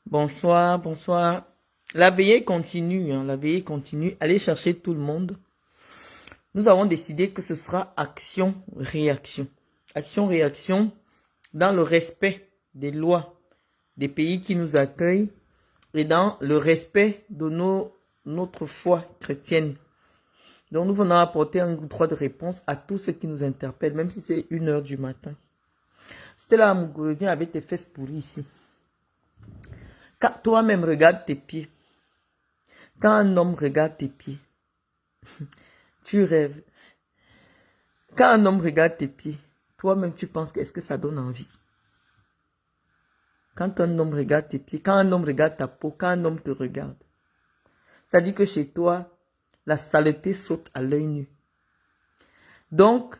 Bonsoir, bonsoir. La veillée continue, la veillée continue. Allez chercher tout le monde. Nous avons décidé que ce sera action-réaction. Action-réaction dans le respect des lois des pays qui nous accueillent et dans le respect de notre foi chrétienne. Donc nous venons apporter un ou trois de réponses à tout ce qui nous interpelle, même si c'est 1h du matin. Stella Amougou, viens avec tes fesses pourries ici. Toi-même, regarde tes pieds. Quand un homme regarde tes pieds, tu rêves. Quand un homme regarde tes pieds, toi-même, tu penses qu'est-ce que ça donne envie. Quand un homme regarde tes pieds, quand un homme regarde ta peau, quand un homme te regarde, ça dit que chez toi, la saleté saute à l'œil nu. Donc,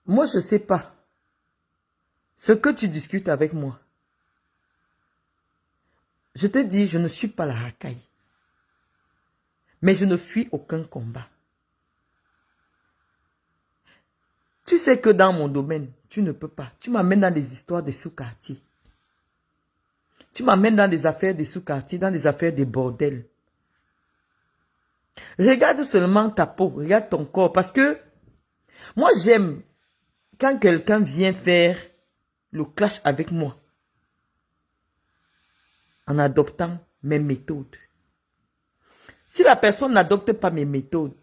moi, je ne sais pas ce que tu discutes avec moi. Je te dis, je ne suis pas la racaille. Mais je ne fuis aucun combat. Tu sais que dans mon domaine, tu ne peux pas. Tu m'amènes dans des histoires des sous-quartiers. Tu m'amènes dans des affaires des sous-quartiers, dans des affaires des bordels. Regarde seulement ta peau, regarde ton corps. Parce que moi, j'aime quand quelqu'un vient faire le clash avec moi en adoptant mes méthodes. Si la personne n'adopte pas mes méthodes,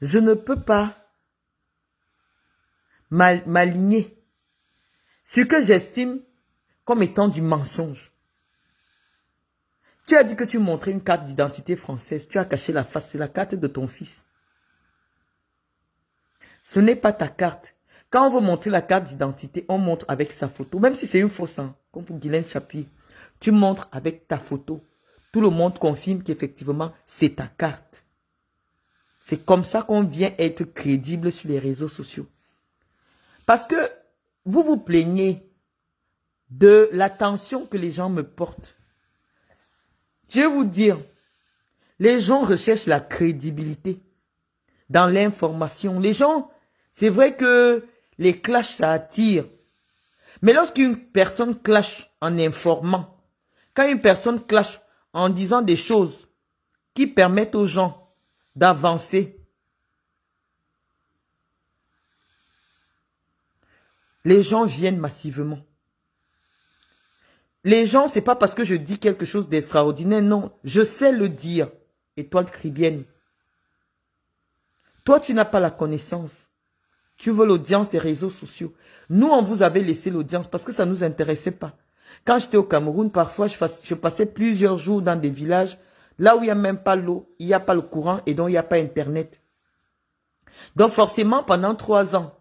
je ne peux pas m'aligner sur ce que j'estime comme étant du mensonge. Tu as dit que tu montrais une carte d'identité française, tu as caché la face, c'est la carte de ton fils. Ce n'est pas ta carte. Quand on veut montrer la carte d'identité, on montre avec sa photo, même si c'est une fausse, comme pour Guylaine Chapuis. Tu montres avec ta photo. Tout le monde confirme qu'effectivement, c'est ta carte. C'est comme ça qu'on vient être crédible sur les réseaux sociaux. Parce que vous vous plaignez de l'attention que les gens me portent. Je vais vous dire, les gens recherchent la crédibilité dans l'information. Les gens, c'est vrai que les clashs, ça attire. Mais lorsqu'une personne clash en informant, quand une personne clash en disant des choses qui permettent aux gens d'avancer, les gens viennent massivement. Les gens, c'est pas parce que je dis quelque chose d'extraordinaire, non. Je sais le dire. Étoile Cribienne. Toi, tu n'as pas la connaissance. Tu veux l'audience des réseaux sociaux. Nous, on vous avait laissé l'audience parce que ça ne nous intéressait pas. Quand j'étais au Cameroun, parfois, je passais plusieurs jours dans des villages, là où il n'y a même pas l'eau, il n'y a pas le courant et donc il n'y a pas Internet. Donc forcément, pendant 3 ans,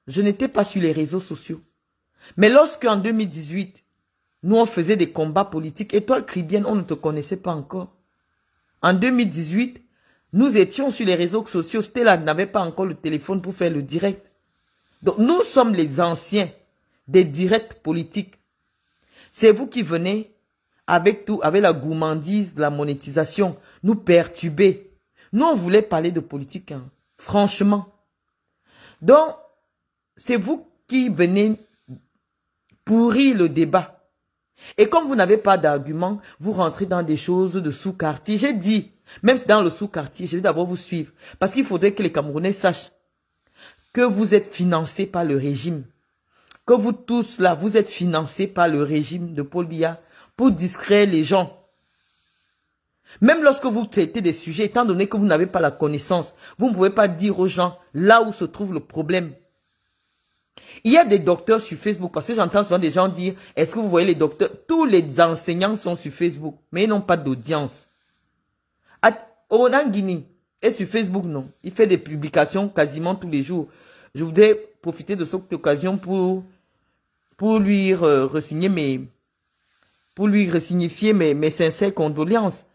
je n'étais pas sur les réseaux sociaux. Mais lorsqu'en 2018, nous, on faisait des combats politiques, Étoile Cribienne, on ne te connaissait pas encore. En 2018, nous étions sur les réseaux sociaux. Stella n'avait pas encore le téléphone pour faire le direct. Donc, nous sommes les anciens des directs politiques. C'est vous qui venez avec tout, avec la gourmandise, la monétisation, nous perturber. Nous, on voulait parler de politique, franchement. Donc, c'est vous qui venez pourrir le débat. Et comme vous n'avez pas d'argument, vous rentrez dans des choses de sous-quartier. J'ai dit, même dans le sous-quartier, je vais d'abord vous suivre. Parce qu'il faudrait que les Camerounais sachent que vous êtes financés par le régime. Que vous tous là, vous êtes financés par le régime de Paul Biya pour distraire les gens. Même lorsque vous traitez des sujets, étant donné que vous n'avez pas la connaissance, vous ne pouvez pas dire aux gens là où se trouve le problème. Il y a des docteurs sur Facebook, parce que j'entends souvent des gens dire, est-ce que vous voyez les docteurs? Tous les enseignants sont sur Facebook, mais ils n'ont pas d'audience. Onan Guinée est sur Facebook, non. Il fait des publications quasiment tous les jours. Je voudrais profiter de cette occasion pour lui resignifier mes sincères condoléances.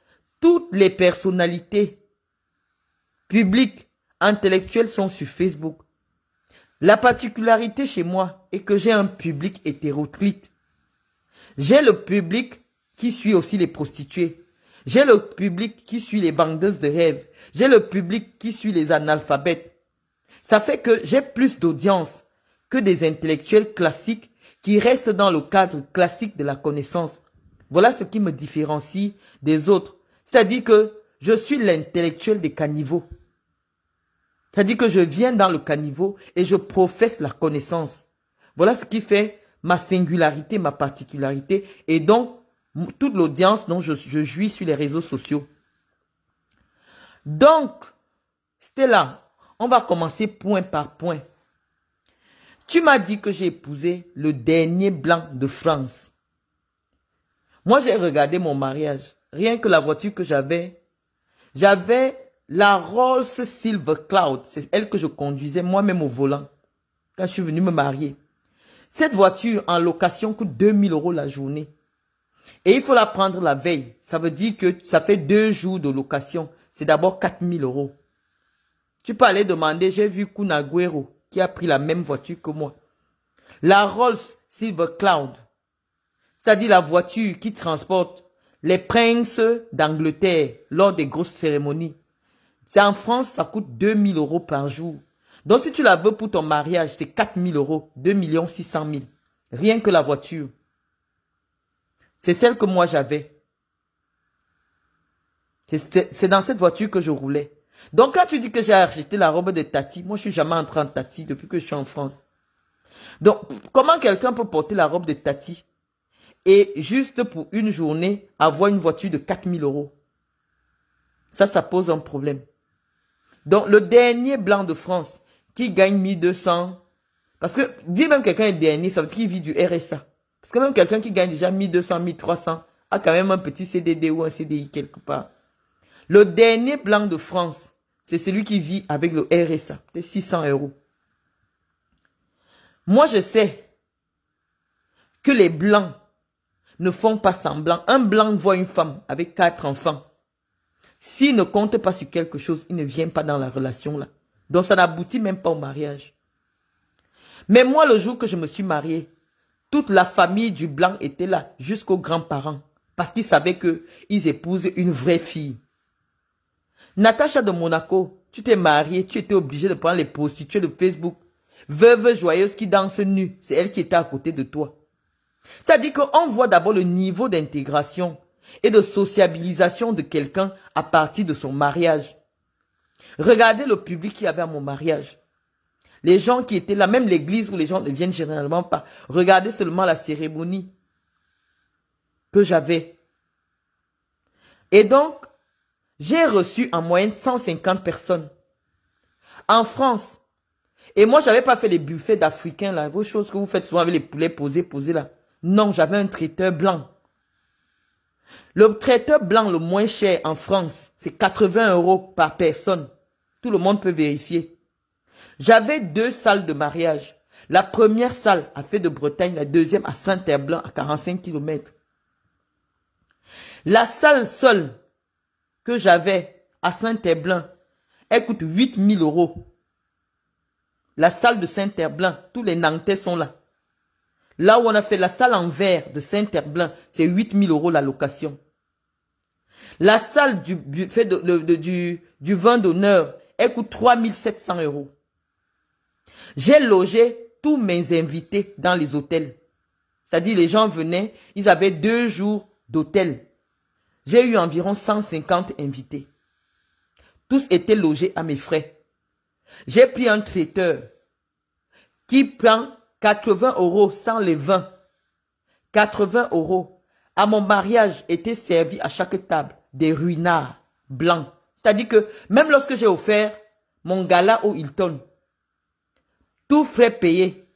Toutes les personnalités publiques, intellectuelles sont sur Facebook. La particularité chez moi est que j'ai un public hétéroclite. J'ai le public qui suit aussi les prostituées. J'ai le public qui suit les vendeuses de rêves. J'ai le public qui suit les analphabètes. Ça fait que j'ai plus d'audience que des intellectuels classiques qui restent dans le cadre classique de la connaissance. Voilà ce qui me différencie des autres. C'est-à-dire que je suis l'intellectuel des caniveaux. C'est-à-dire que je viens dans le caniveau et je professe la connaissance. Voilà ce qui fait ma singularité, ma particularité et donc toute l'audience dont je jouis sur les réseaux sociaux. Donc, Stella, on va commencer point par point. Tu m'as dit que j'ai épousé le dernier blanc de France. Moi, j'ai regardé mon mariage. Rien que la voiture que j'avais la Rolls Silver Cloud. C'est elle que je conduisais moi-même au volant quand je suis venu me marier. Cette voiture en location coûte 2000 € la journée. Et il faut la prendre la veille. Ça veut dire que ça fait 2 jours de location. C'est d'abord 4000 €. Tu peux aller demander, j'ai vu Kun Aguero qui a pris la même voiture que moi. La Rolls Silver Cloud. C'est-à-dire la voiture qui transporte les princes d'Angleterre lors des grosses cérémonies. C'est en France, ça coûte 2000 € par jour. Donc si tu la veux pour ton mariage, c'est 4000 €, 2 600 000. Rien que la voiture. C'est celle que moi j'avais. C'est dans cette voiture que je roulais. Donc quand tu dis que j'ai acheté la robe de Tati, moi je suis jamais entré en Tati depuis que je suis en France. Donc comment quelqu'un peut porter la robe de Tati et juste pour une journée avoir une voiture de 4000 €? Ça pose un problème. Donc le dernier blanc de France qui gagne 1200, parce que dire même quelqu'un est dernier, ça veut dire qu'il vit du RSA. Parce que même quelqu'un qui gagne déjà 1200, 1300 a quand même un petit CDD ou un CDI quelque part. Le dernier blanc de France, c'est celui qui vit avec le RSA, c'est 600 €. Moi, je sais que les blancs ne font pas semblant. Un blanc voit une femme avec 4 enfants. S'il ne compte pas sur quelque chose, il ne vient pas dans la relation là. Donc ça n'aboutit même pas au mariage. Mais moi, le jour que je me suis marié, toute la famille du blanc était là, jusqu'aux grands-parents. Parce qu'ils savaient qu'ils épousent une vraie fille. Natacha de Monaco, tu t'es mariée, tu étais obligé de prendre les prostituées de Facebook. Veuve joyeuse qui danse nue, c'est elle qui était à côté de toi. C'est-à-dire qu'on voit d'abord le niveau d'intégration et de sociabilisation de quelqu'un à partir de son mariage. Regardez le public qu'il y avait à mon mariage. Les gens qui étaient là, même l'église où les gens ne viennent généralement pas. Regardez seulement la cérémonie que j'avais. Et donc, j'ai reçu en moyenne 150 personnes. En France. Et moi, je n'avais pas fait les buffets d'Africains, là. Vos choses que vous faites souvent avec les poulets posés là. Non, j'avais un traiteur blanc. Le traiteur blanc le moins cher en France, c'est 80 € par personne. Tout le monde peut vérifier. J'avais 2 salles de mariage. La première salle à Fée de Bretagne, la deuxième à Saint-Herblain, à 45 km. La salle seule que j'avais à Saint-Herblain, elle coûte 8000 €. La salle de Saint-Herblain, tous les Nantais sont là. Là où on a fait la salle en verre de Saint-Herblain, c'est 8000 € la location. La salle du buffet du vin d'honneur, elle coûte 3700 €. J'ai logé tous mes invités dans les hôtels. C'est-à-dire les gens venaient, ils avaient 2 jours d'hôtel. J'ai eu environ 150 invités. Tous étaient logés à mes frais. J'ai pris un traiteur qui prend 80 € sans les vins. 80 €. À mon mariage, étaient servis à chaque table des ruinards blancs. C'est-à-dire que même lorsque j'ai offert mon gala au Hilton, tout frais payé.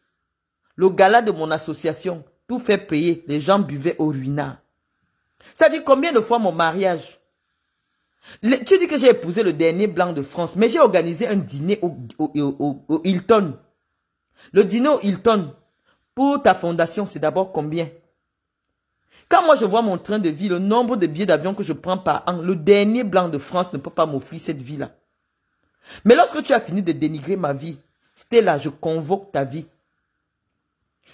Le gala de mon association, tout fait payer. Les gens buvaient au ruinard. C'est-à-dire combien de fois mon mariage? Tu dis que j'ai épousé le dernier blanc de France, mais j'ai organisé un dîner au Hilton. Le dîner au Hilton, pour ta fondation, c'est d'abord combien? Quand moi je vois mon train de vie, le nombre de billets d'avion que je prends par an, le dernier blanc de France ne peut pas m'offrir cette vie-là. Mais lorsque tu as fini de dénigrer ma vie, Stella, je convoque ta vie.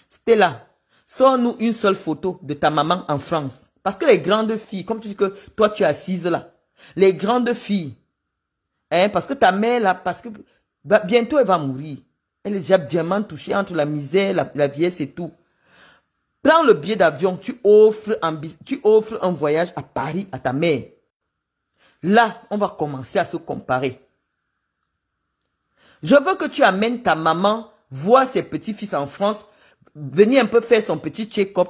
Stella, sors-nous une seule photo de ta maman en France. Parce que les grandes filles, comme tu dis que toi tu es assise là, les grandes filles, hein, parce que ta mère là, parce que bientôt elle va mourir. Elle est déjà bien touchée entre la misère, la vieillesse et tout. Prends le billet d'avion, tu offres un voyage à Paris à ta mère. Là, on va commencer à se comparer. Je veux que tu amènes ta maman voir ses petits-fils en France, venir un peu faire son petit check-up.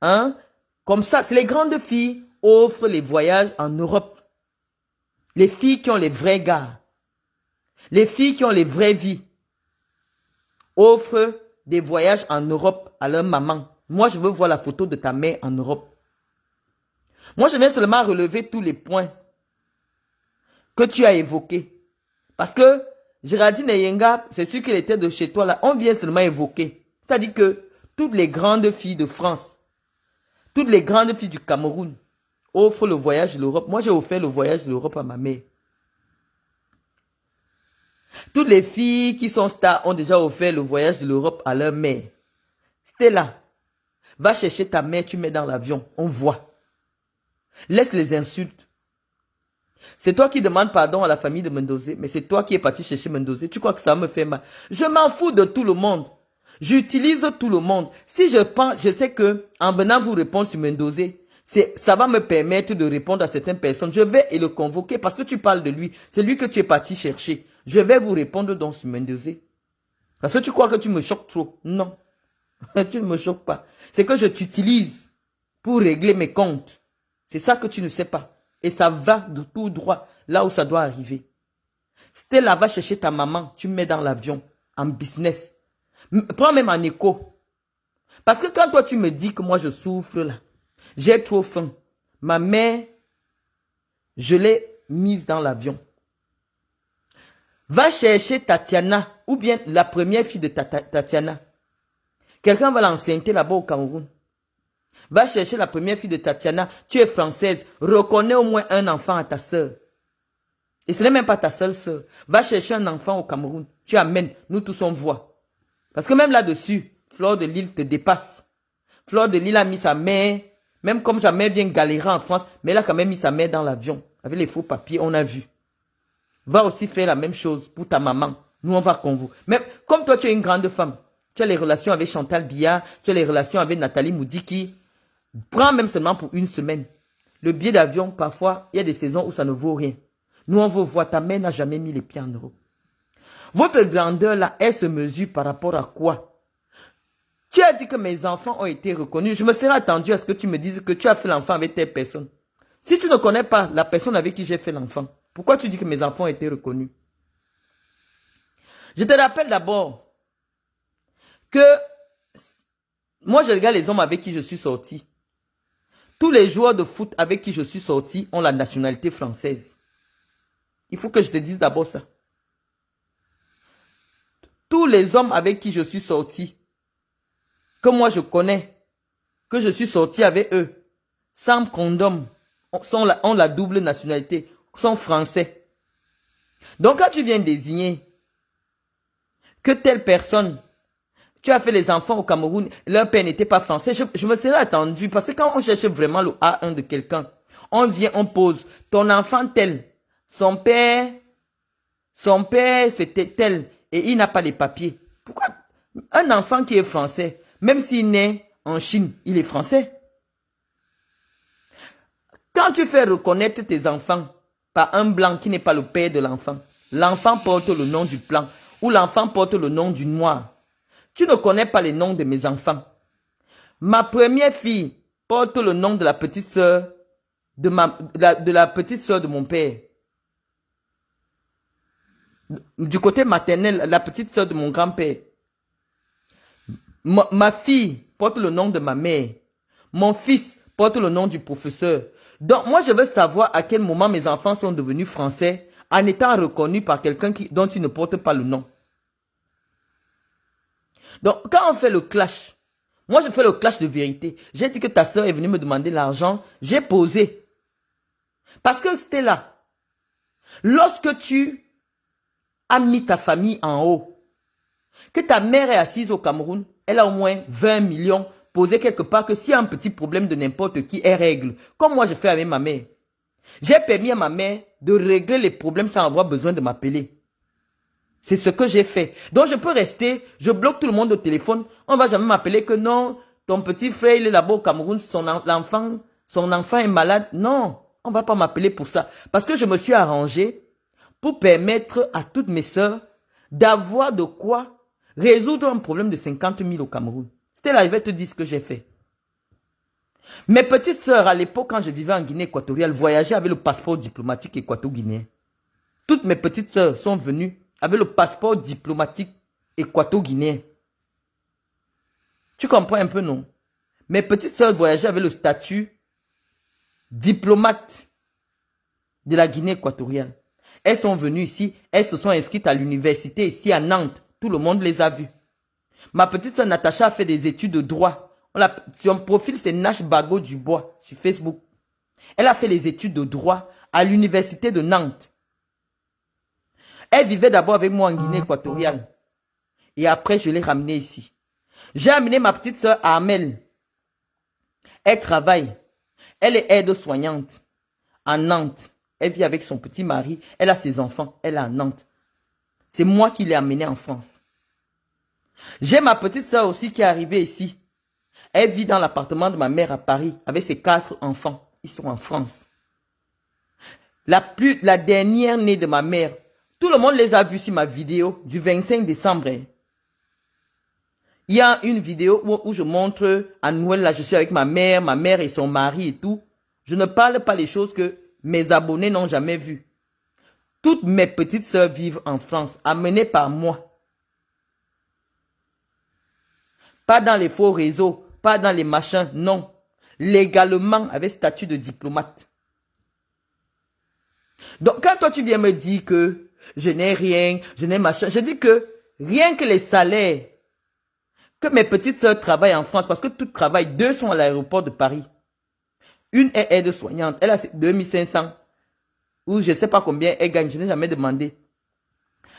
Hein? Comme ça, c'est les grandes filles offrent les voyages en Europe. Les filles qui ont les vrais gars. Les filles qui ont les vraies vies offrent des voyages en Europe à leur maman. Moi, je veux voir la photo de ta mère en Europe. Moi, je viens seulement relever tous les points que tu as évoqués. Parce que Géraldine Yenga, c'est sûr qu'il était de chez toi là. On vient seulement évoquer. C'est-à-dire que toutes les grandes filles de France, toutes les grandes filles du Cameroun offrent le voyage de l'Europe. Moi, j'ai offert le voyage de l'Europe à ma mère. Toutes les filles qui sont stars ont déjà offert le voyage de l'Europe à leur mère. Stella, va chercher ta mère, tu mets dans l'avion. On voit. Laisse les insultes. C'est toi qui demandes pardon à la famille de Mendozé, mais c'est toi qui es parti chercher Mendozé. Tu crois que ça me fait mal? Je m'en fous de tout le monde. J'utilise tout le monde. Si je pense, je sais que en venant vous répondre sur Mendozé, ça va me permettre de répondre à certaines personnes. Je vais le convoquer parce que tu parles de lui. C'est lui que tu es parti chercher. Je vais vous répondre donc sur Mendozé. Parce que tu crois que tu me choques trop. Non. Tu ne me choques pas. C'est que je t'utilise pour régler mes comptes. C'est ça que tu ne sais pas. Et ça va de tout droit là où ça doit arriver. Stella, va chercher ta maman. Tu mets dans l'avion. En business. Prends même en écho. Parce que quand toi tu me dis que moi je souffre là. J'ai trop faim. Ma mère, je l'ai mise dans l'avion. Va chercher Tatiana. Ou bien la première fille de Tatiana. Quelqu'un va l'enceinte là-bas au Cameroun. Va chercher la première fille de Tatiana. Tu es française. Reconnais au moins un enfant à ta soeur. Et ce n'est même pas ta seule soeur. Va chercher un enfant au Cameroun. Tu amènes. Nous tous on voit. Parce que même là-dessus, Fleur de Lille te dépasse. Fleur de Lille a mis sa mère. Même comme sa mère vient galérer en France. Mais elle a quand même mis sa mère dans l'avion. Avec les faux papiers, on a vu. Va aussi faire la même chose pour ta maman. Nous on va convoquer. Même comme toi tu es une grande femme. Tu as les relations avec Chantal Biya. Tu as les relations avec Nathalie Moudiki. Prends même seulement pour une semaine. Le billet d'avion, parfois, il y a des saisons où ça ne vaut rien. Nous, on veut voir, ta mère n'a jamais mis les pieds en Europe. Votre grandeur, là, elle se mesure par rapport à quoi? Tu as dit que mes enfants ont été reconnus. Je me serais attendu à ce que tu me dises que tu as fait l'enfant avec telle personne. Si tu ne connais pas la personne avec qui j'ai fait l'enfant, pourquoi tu dis que mes enfants ont été reconnus? Je te rappelle d'abord que moi, je regarde les hommes avec qui je suis sorti. Tous les joueurs de foot avec qui je suis sorti ont la nationalité française. Il faut que je te dise d'abord ça. Tous les hommes avec qui je suis sorti, que moi je connais, que je suis sorti avec eux, sans condom, ont la double nationalité, sont français. Donc quand tu viens désigner que telle personne, tu as fait les enfants au Cameroun, leur père n'était pas français, je me serais attendu, parce que quand on cherche vraiment le A1 de quelqu'un, on vient, on pose, ton enfant tel, son père c'était tel, et il n'a pas les papiers. Pourquoi un enfant qui est français, même s'il naît en Chine, il est français? Quand tu fais reconnaître tes enfants par un blanc qui n'est pas le père de l'enfant, l'enfant porte le nom du blanc, ou l'enfant porte le nom du noir. Tu ne connais pas les noms de mes enfants. Ma première fille porte le nom de la petite sœur de la petite sœur de mon père. Du côté maternel, la petite sœur de mon grand-père. Ma fille porte le nom de ma mère. Mon fils porte le nom du professeur. Donc, moi, je veux savoir à quel moment mes enfants sont devenus français en étant reconnus par quelqu'un dont ils ne portent pas le nom. Donc, quand on fait le clash, moi, je fais le clash de vérité. J'ai dit que ta soeur est venue me demander l'argent. J'ai posé. Parce que c'était là. Lorsque tu as mis ta famille en haut, que ta mère est assise au Cameroun, elle a au moins 20 millions posés quelque part que s'il y a un petit problème de n'importe qui, elle règle. Comme moi, je fais avec ma mère. J'ai permis à ma mère de régler les problèmes sans avoir besoin de m'appeler. C'est ce que j'ai fait. Donc je peux rester, je bloque tout le monde au téléphone. On ne va jamais m'appeler que non, ton petit frère, il est là-bas au Cameroun, son enfant est malade. Non, on ne va pas m'appeler pour ça. Parce que je me suis arrangé pour permettre à toutes mes sœurs d'avoir de quoi résoudre un problème de 50 000 au Cameroun. C'était là, je vais te dire ce que j'ai fait. Mes petites sœurs, à l'époque, quand je vivais en Guinée équatoriale, voyageaient avec le passeport diplomatique équato-guinéen. Toutes mes petites sœurs sont venues avec le passeport diplomatique équato-guinéen. Tu comprends un peu, non? Mes petites sœurs voyageaient avec le statut diplomate de la Guinée équatoriale. Elles sont venues ici, elles se sont inscrites à l'université ici à Nantes. Tout le monde les a vues. Ma petite sœur Natacha a fait des études de droit. Son profil, c'est Nash Bago Dubois sur Facebook. Elle a fait les études de droit à l'université de Nantes. Elle vivait d'abord avec moi en Guinée équatoriale. Et après, je l'ai ramenée ici. J'ai amené ma petite sœur Armel. Elle travaille. Elle est aide-soignante à Nantes. Elle vit avec son petit mari. Elle a ses enfants. Elle est à Nantes. C'est moi qui l'ai amenée en France. J'ai ma petite sœur aussi qui est arrivée ici. Elle vit dans l'appartement de ma mère à Paris avec ses 4 enfants. Ils sont en France. La dernière née de ma mère, tout le monde les a vus sur ma vidéo du 25 décembre. Il y a une vidéo où je montre à Noël, là je suis avec ma mère et son mari et tout. Je ne parle pas les choses que mes abonnés n'ont jamais vues. Toutes mes petites sœurs vivent en France, amenées par moi. Pas dans les faux réseaux, pas dans les machins, non. Légalement, avec statut de diplomate. Donc, quand toi, tu viens me dire que je n'ai rien, je n'ai machin, je dis que rien que les salaires, que mes petites sœurs travaillent en France, parce que toutes travaillent, 2 sont à l'aéroport de Paris. Une est aide-soignante, elle a 2500, ou je ne sais pas combien elle gagne, je n'ai jamais demandé.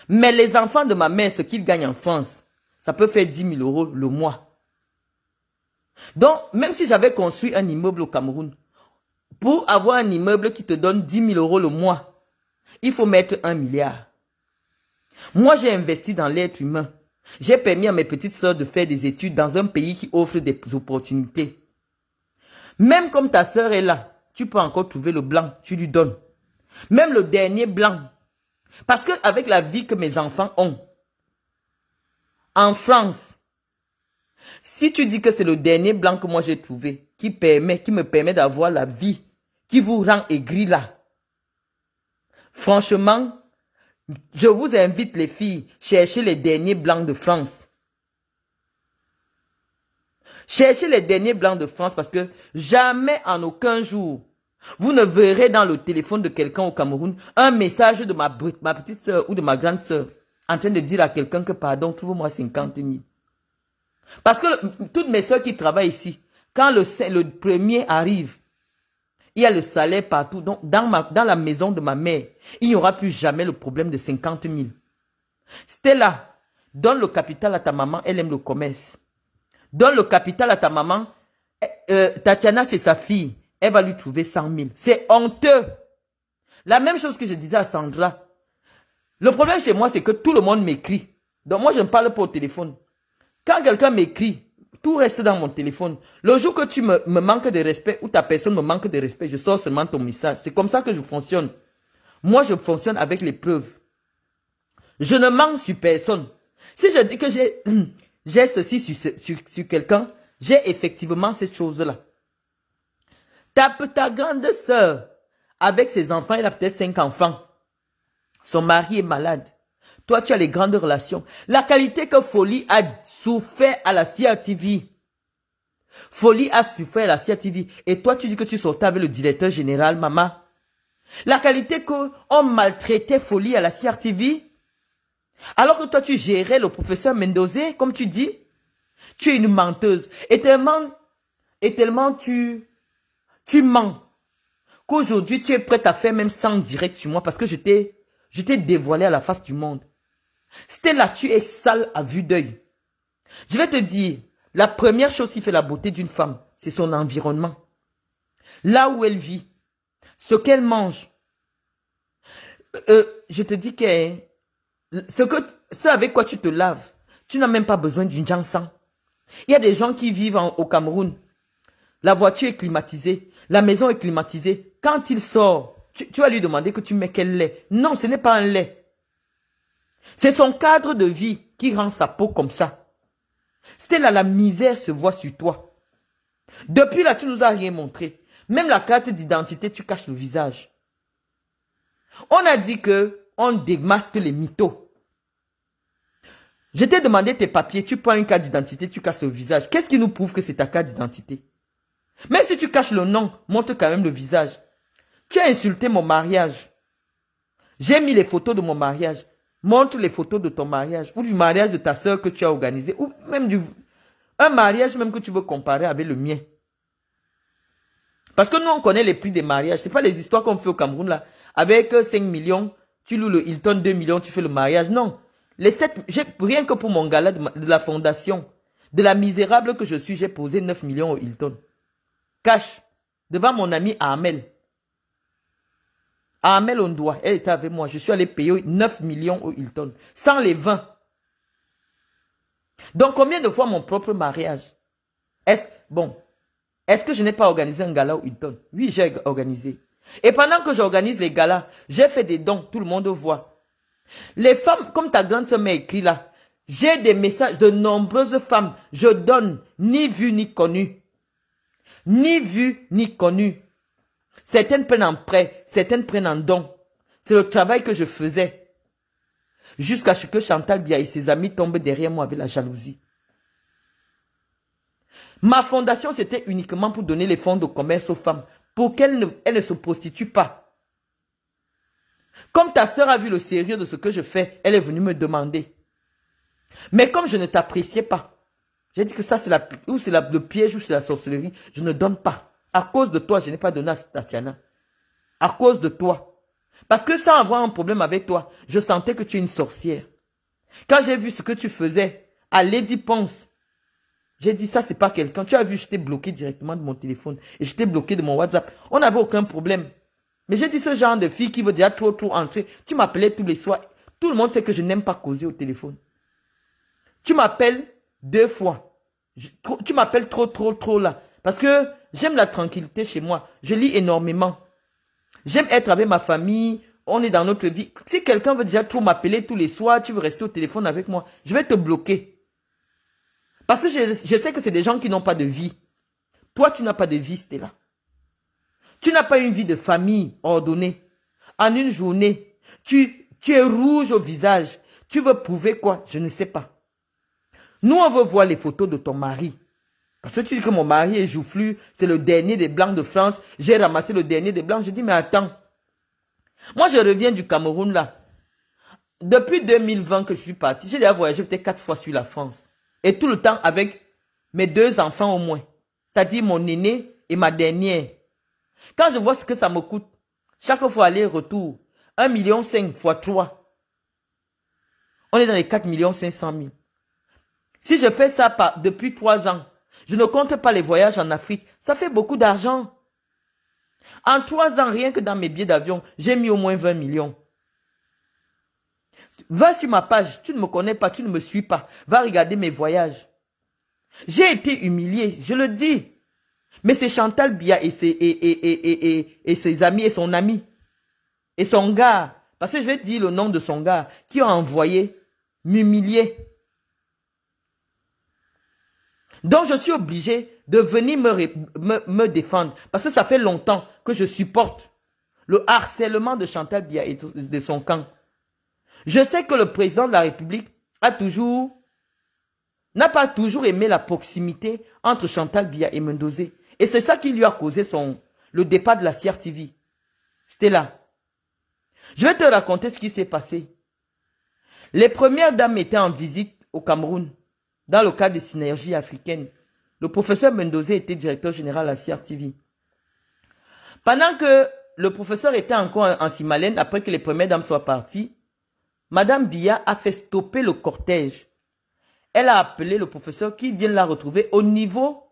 Mais les enfants de ma mère, ce qu'ils gagnent en France, ça peut faire 10 000 euros le mois. Donc, même si j'avais construit un immeuble au Cameroun, pour avoir un immeuble qui te donne 10 000 euros le mois, il faut mettre 1 milliard. Moi, j'ai investi dans l'être humain. J'ai permis à mes petites sœurs de faire des études dans un pays qui offre des opportunités. Même comme ta sœur est là, tu peux encore trouver le blanc, tu lui donnes. Même le dernier blanc. Parce qu'avec la vie que mes enfants ont, en France, si tu dis que c'est le dernier blanc que moi j'ai trouvé, qui me permet d'avoir la vie, qui vous rend aigri là, franchement, je vous invite les filles, cherchez les derniers blancs de France. Cherchez les derniers blancs de France parce que jamais en aucun jour, vous ne verrez dans le téléphone de quelqu'un au Cameroun un message de ma petite soeur ou de ma grande soeur en train de dire à quelqu'un que pardon, trouve-moi 50 000. Parce que toutes mes soeurs qui travaillent ici, quand le premier arrive, il y a le salaire partout. Donc, dans la maison de ma mère, il n'y aura plus jamais le problème de 50 000. Stella, donne le capital à ta maman, elle aime le commerce. Donne le capital à ta maman. Tatiana, c'est sa fille. Elle va lui trouver 100 000. C'est honteux. La même chose que je disais à Sandra. Le problème chez moi, c'est que tout le monde m'écrit. Donc moi, je ne parle pas au téléphone. Quand quelqu'un m'écrit, tout reste dans mon téléphone. Le jour que tu me manques de respect ou ta personne me manque de respect, je sors seulement ton message. C'est comme ça que je fonctionne. Moi, je fonctionne avec les preuves. Je ne mens sur personne. Si je dis que j'ai ceci sur quelqu'un, j'ai effectivement cette chose-là. Ta grande sœur, avec ses enfants, elle a peut-être 5 enfants. Son mari est malade. Toi, tu as les grandes relations. La qualité que Folie a souffert à la CRTV. Folie a souffert à la CRTV. Et toi, tu dis que tu sortais avec le directeur général, maman. La qualité qu'on maltraitait Folie à la CRTV. Alors que toi, tu gérais le professeur Mendoza, comme tu dis. Tu es une menteuse. Et tellement tu mens. Qu'aujourd'hui, tu es prête à faire même 100 directs sur moi parce que je t'ai dévoilé à la face du monde. Stella, tu es sale à vue d'œil. Je vais te dire, la première chose qui fait la beauté d'une femme, c'est son environnement. Là où elle vit, ce qu'elle mange. Je te dis que ce avec quoi tu te laves, tu n'as même pas besoin d'une jansan. Il y a des gens qui vivent au Cameroun. La voiture est climatisée, la maison est climatisée. Quand il sort, tu vas lui demander que tu mets quel lait. Non, ce n'est pas un lait. C'est son cadre de vie qui rend sa peau comme ça. C'était là, la misère se voit sur toi. Depuis là, tu nous as rien montré. Même la carte d'identité, tu caches le visage. On a dit que on démasque les mythos. Je t'ai demandé tes papiers, tu prends une carte d'identité, tu caches le visage. Qu'est-ce qui nous prouve que c'est ta carte d'identité? Même si tu caches le nom, montre quand même le visage. Tu as insulté mon mariage. J'ai mis les photos de mon mariage. Montre les photos de ton mariage. Ou du mariage de ta soeur que tu as organisé. Ou même un mariage même que tu veux comparer avec le mien. Parce que nous, on connaît les prix des mariages. Ce n'est pas les histoires qu'on fait au Cameroun là. Avec 5 millions, tu loues le Hilton 2 millions, tu fais le mariage. Non. Les 7, rien que pour mon gala de la fondation, de la misérable que je suis, j'ai posé 9 millions au Hilton. Cash. Devant mon ami Ahmel. Ahmel Ondoa, elle était avec moi. Je suis allé payer 9 millions au Hilton. Sans les 20. Donc, combien de fois mon propre mariage? Est-ce que je n'ai pas organisé un gala au Hilton? Oui, j'ai organisé. Et pendant que j'organise les galas, j'ai fait des dons. Tout le monde voit. Les femmes, comme ta grande sœur m'a écrit là, j'ai des messages de nombreuses femmes. Je donne ni vu ni connu. Ni vu ni connu. Certaines prennent en prêt, certaines prennent en don. C'est le travail que je faisais. Jusqu'à ce que Chantal Biya et ses amis tombent derrière moi avec la jalousie. Ma fondation, c'était uniquement pour donner les fonds de commerce aux femmes, pour qu'elles ne se prostituent pas. Comme ta sœur a vu le sérieux de ce que je fais, elle est venue me demander. Mais comme je ne t'appréciais pas, j'ai dit que ça c'est le piège ou c'est la sorcellerie, je ne donne pas. À cause de toi, je n'ai pas donné à Tatiana. À cause de toi. Parce que sans avoir un problème avec toi, je sentais que tu es une sorcière. Quand j'ai vu ce que tu faisais à Lady Ponce, j'ai dit ça c'est pas quelqu'un. Tu as vu, je t'ai bloqué directement de mon téléphone. Et je t'ai bloqué de mon WhatsApp. On n'avait aucun problème. Mais j'ai dit ce genre de fille qui veut déjà trop entrer. Tu m'appelais tous les soirs. Tout le monde sait que je n'aime pas causer au téléphone. Tu m'appelles 2 fois. Tu m'appelles trop là. Parce que j'aime la tranquillité chez moi. Je lis énormément. J'aime être avec ma famille. On est dans notre vie. Si quelqu'un veut déjà trop m'appeler tous les soirs, tu veux rester au téléphone avec moi, je vais te bloquer. Parce que je sais que c'est des gens qui n'ont pas de vie. Toi, tu n'as pas de vie, Stella. Tu n'as pas une vie de famille ordonnée. En une journée, tu es rouge au visage. Tu veux prouver quoi? Je ne sais pas. Nous, on veut voir les photos de ton mari. Parce que tu dis que mon mari est joufflu, c'est le dernier des Blancs de France. J'ai ramassé le dernier des Blancs. Je dis, mais attends. Moi, je reviens du Cameroun là. Depuis 2020 que je suis parti, j'ai déjà voyagé peut-être 4 fois sur la France. Et tout le temps avec mes 2 enfants au moins. C'est-à-dire mon aîné et ma dernière. Quand je vois ce que ça me coûte, chaque fois aller-retour, 1,5 million fois 3. On est dans les 4,5 millions. Si je fais ça depuis 3 ans, je ne compte pas les voyages en Afrique, ça fait beaucoup d'argent. En 3 ans, rien que dans mes billets d'avion, j'ai mis au moins 20 millions. Va sur ma page, tu ne me connais pas, tu ne me suis pas. Va regarder mes voyages. J'ai été humilié, je le dis. Mais c'est Chantal Biya et ses amis et son ami. Et son gars, parce que je vais dire le nom de son gars, qui ont envoyé m'humilier. Donc je suis obligé de venir me défendre. Parce que ça fait longtemps que je supporte le harcèlement de Chantal Biya et de son camp. Je sais que le président de la République n'a pas toujours aimé la proximité entre Chantal Biya et Mendozé. Et c'est ça qui lui a causé le départ de la CRTV. C'était là. Je vais te raconter ce qui s'est passé. Les premières dames étaient en visite au Cameroun, dans le cadre des synergies africaines. Le professeur Mendozé était directeur général à la CRTV. Pendant que le professeur était encore en Simalène, après que les premières dames soient parties, Madame Biya a fait stopper le cortège. Elle a appelé le professeur qui vient la retrouver au niveau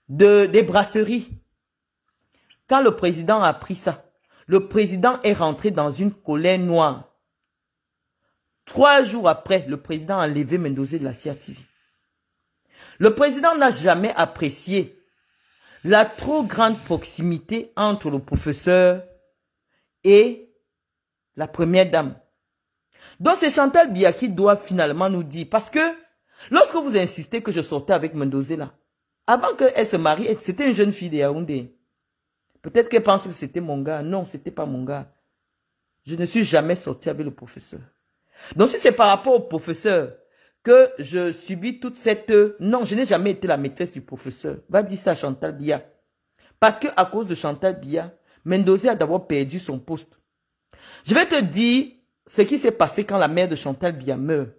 des brasseries. Quand le président a appris ça, le président est rentré dans une colère noire. 3 jours après, le président a enlevé Mendoza de la CRTV. Le président n'a jamais apprécié la trop grande proximité entre le professeur et la première dame. Donc c'est Chantal Biya qui doit finalement nous dire, parce que lorsque vous insistez que je sortais avec Mendoza là, avant qu'elle se marie, c'était une jeune fille de Yaoundé. Peut-être qu'elle pense que c'était mon gars. Non, c'était pas mon gars. Je ne suis jamais sorti avec le professeur. Donc si c'est par rapport au professeur que je subis toute cette... Non, je n'ai jamais été la maîtresse du professeur. Va dire ça à Chantal Biya. Parce que à cause de Chantal Biya, Mendoza a d'abord perdu son poste. Je vais te dire ce qui s'est passé quand la mère de Chantal Biya meurt.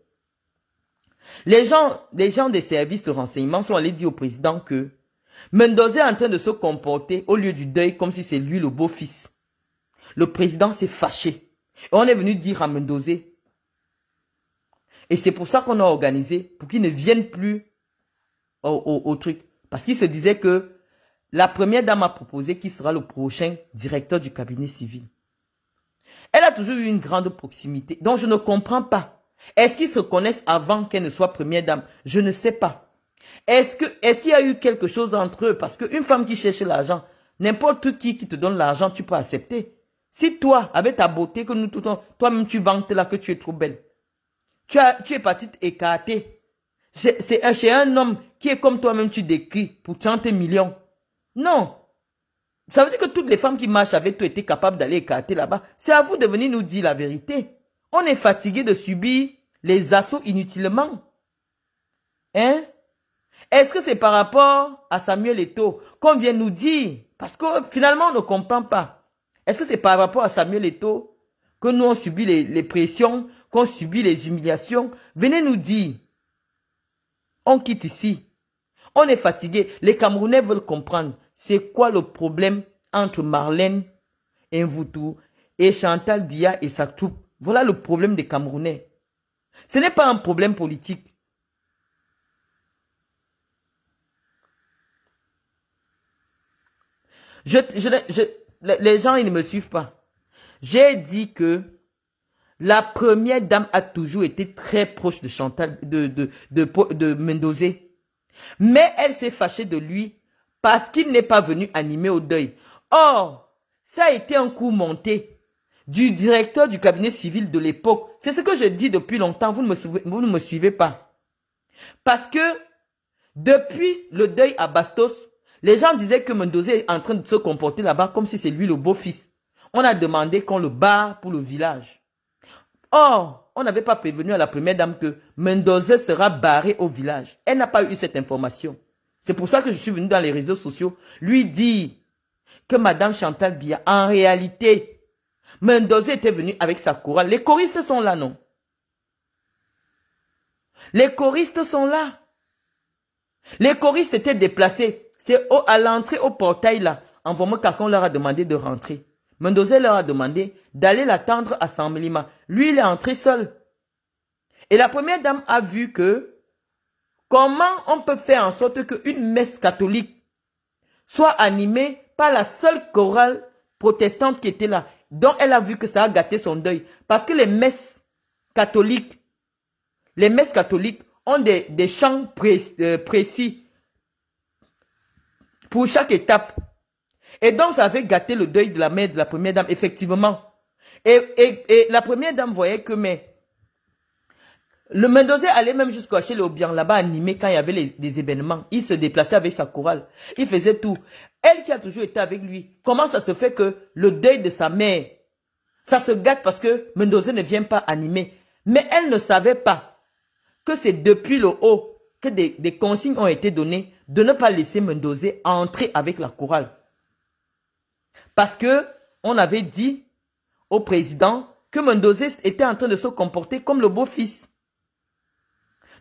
Les gens des services de renseignement sont allés dire au président que Mendoza est en train de se comporter au lieu du deuil comme si c'est lui le beau-fils. Le président s'est fâché. Et on est venu dire à Mendoza. Et c'est pour ça qu'on a organisé, pour qu'il ne vienne plus au truc. Parce qu'il se disait que la première dame a proposé qu'il sera le prochain directeur du cabinet civil. Elle a toujours eu une grande proximité. Donc je ne comprends pas. Est-ce qu'ils se connaissent avant qu'elle ne soit première dame? Je ne sais pas. Est-ce qu'il y a eu quelque chose entre eux? Parce qu'une femme qui cherche l'argent, n'importe qui te donne l'argent, tu peux accepter. Si toi, avec ta beauté, que nous tout le temps, toi-même tu vantes là que tu es trop belle. Tu es partie écartée. C'est chez un homme qui est comme toi-même tu décris pour 30 millions. Non. Ça veut dire que toutes les femmes qui marchent avec toi étaient capables d'aller écarter là-bas. C'est à vous de venir nous dire la vérité. On est fatigué de subir les assauts inutilement. Hein? Est-ce que c'est par rapport à Samuel Eto'o qu'on vient nous dire? Parce que finalement, on ne comprend pas. Est-ce que c'est par rapport à Samuel Eto'o que nous on subit les pressions, qu'on subit les humiliations? Venez nous dire. On quitte ici. On est fatigué. Les Camerounais veulent comprendre. C'est quoi le problème entre Marlène Mvoutou et Chantal Biya et sa troupe? Voilà le problème des Camerounais. Ce n'est pas un problème politique. Les gens, ils ne me suivent pas. J'ai dit que la première dame a toujours été très proche de Chantal, de Mendoza. Mais elle s'est fâchée de lui parce qu'il n'est pas venu animer au deuil. Or, ça a été un coup monté du directeur du cabinet civil de l'époque. C'est ce que je dis depuis longtemps, vous ne me suivez pas. Parce que depuis le deuil à Bastos, les gens disaient que Mendoza est en train de se comporter là-bas comme si c'est lui le beau-fils. On a demandé qu'on le barre pour le village. Or, on n'avait pas prévenu à la première dame que Mendoza sera barré au village. Elle n'a pas eu cette information. C'est pour ça que je suis venu dans les réseaux sociaux lui dire que Madame Chantal Biya, en réalité, Mendoza était venu avec sa chorale. Les choristes sont là, non? Les choristes sont là. Les choristes étaient déplacés. C'est à l'entrée au portail là. Envoie-moi quelqu'un leur a demandé de rentrer. Mendoza leur a demandé d'aller l'attendre à Samlima. Lui, il est entré seul. Et la première dame a vu que comment on peut faire en sorte qu'une messe catholique soit animée par la seule chorale protestante qui était là. Donc elle a vu que ça a gâté son deuil. Parce que les messes catholiques ont des chants précis pour chaque étape. Et donc, ça avait gâté le deuil de la mère de la première dame, effectivement. Et la première dame voyait que, mais, le Mendoza allait même jusqu'à chez le Obiang, là-bas, animé quand il y avait les événements. Il se déplaçait avec sa chorale. Il faisait tout. Elle qui a toujours été avec lui, comment ça se fait que le deuil de sa mère, ça se gâte parce que Mendoza ne vient pas animer. Mais elle ne savait pas que c'est depuis le haut que des consignes ont été données de ne pas laisser Mendoza entrer avec la chorale. Parce que on avait dit au président que Mendoza était en train de se comporter comme le beau-fils.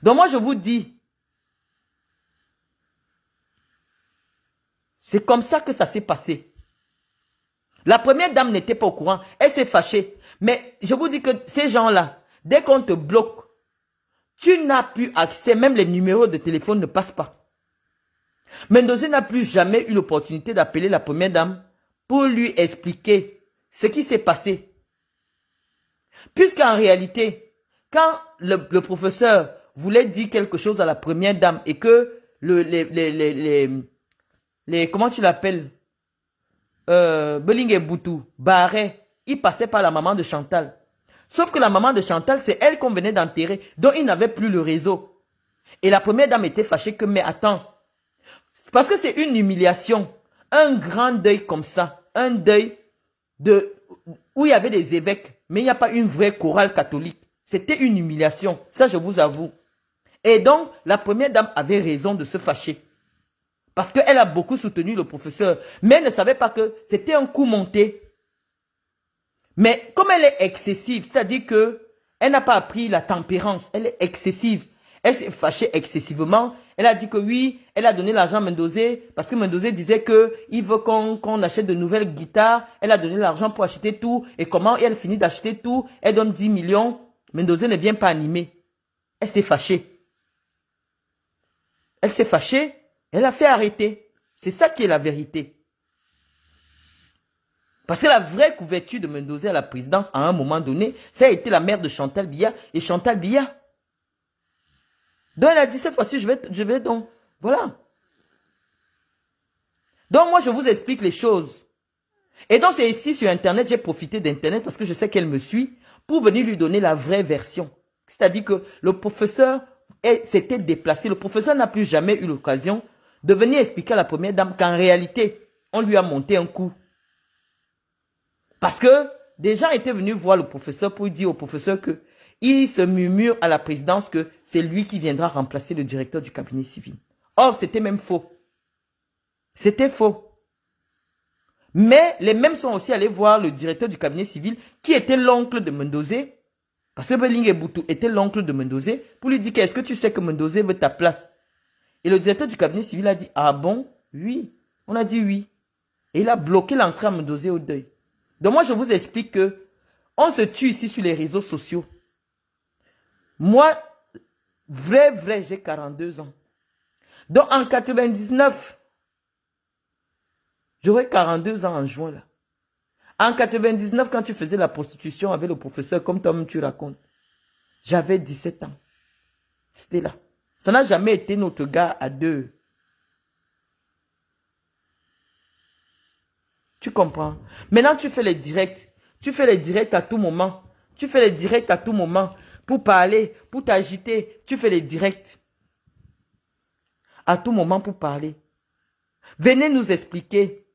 Donc moi je vous dis, c'est comme ça que ça s'est passé. La première dame n'était pas au courant, elle s'est fâchée. Mais je vous dis que ces gens-là, dès qu'on te bloque, tu n'as plus accès, même les numéros de téléphone ne passent pas. Mendoza n'a plus jamais eu l'opportunité d'appeler la première dame pour lui expliquer ce qui s'est passé. Puisqu'en réalité, quand le professeur voulait dire quelque chose à la première dame et que comment tu l'appelles, Beling et Boutou, barrait, il passait par la maman de Chantal. Sauf que la maman de Chantal, c'est elle qu'on venait d'enterrer, donc il n'avait plus le réseau. Et la première dame était fâchée que, mais attends, parce que c'est une humiliation, un grand deuil comme ça, un deuil où il y avait des évêques, mais il n'y a pas une vraie chorale catholique. C'était une humiliation, ça je vous avoue. Et donc, la première dame avait raison de se fâcher. Parce qu'elle a beaucoup soutenu le professeur, mais elle ne savait pas que c'était un coup monté. Mais comme elle est excessive, c'est-à-dire que elle n'a pas appris la tempérance, elle est excessive. Elle s'est fâchée excessivement. Elle a dit que oui, elle a donné l'argent à Mendozé parce que Mendozé disait qu'il veut qu'on achète de nouvelles guitares. Elle a donné l'argent pour acheter tout. Et comment elle finit d'acheter tout? Elle donne 10 millions. Mendozé ne vient pas animer. Elle s'est fâchée. Elle s'est fâchée. Elle a fait arrêter. C'est ça qui est la vérité. Parce que la vraie couverture de Mendozé à la présidence, à un moment donné, ça a été la mère de Chantal Biya et Chantal Biya. Donc elle a dit, cette fois-ci, je vais donc, voilà. Donc moi, je vous explique les choses. Et donc c'est ici sur Internet, j'ai profité d'Internet parce que je sais qu'elle me suit, pour venir lui donner la vraie version. C'est-à-dire que le professeur s'était déplacé. Le professeur n'a plus jamais eu l'occasion de venir expliquer à la première dame qu'en réalité, on lui a monté un coup. Parce que des gens étaient venus voir le professeur pour dire au professeur que il se murmure à la présidence que c'est lui qui viendra remplacer le directeur du cabinet civil. Or, c'était même faux. C'était faux. Mais les mêmes sont aussi allés voir le directeur du cabinet civil qui était l'oncle de Mendozé. Parce que Beling et Boutou était l'oncle de Mendozé pour lui dire est-ce que tu sais que Mendozé veut ta place? Et le directeur du cabinet civil a dit ah bon? Oui. On a dit oui. Et il a bloqué l'entrée à Mendozé au deuil. Donc moi, je vous explique que on se tue ici sur les réseaux sociaux. Moi, vrai, j'ai 42 ans. Donc en 99, j'aurai 42 ans en juin là. En 99, quand tu faisais la prostitution avec le professeur, comme toi-même tu racontes, j'avais 17 ans. C'était là. Ça n'a jamais été notre gars à deux. Tu comprends? Maintenant, tu fais les directs. Tu fais les directs à tout moment. Tu fais les directs à tout moment. Pour parler, pour t'agiter. Tu fais les directs. À tout moment pour parler. Venez nous expliquer.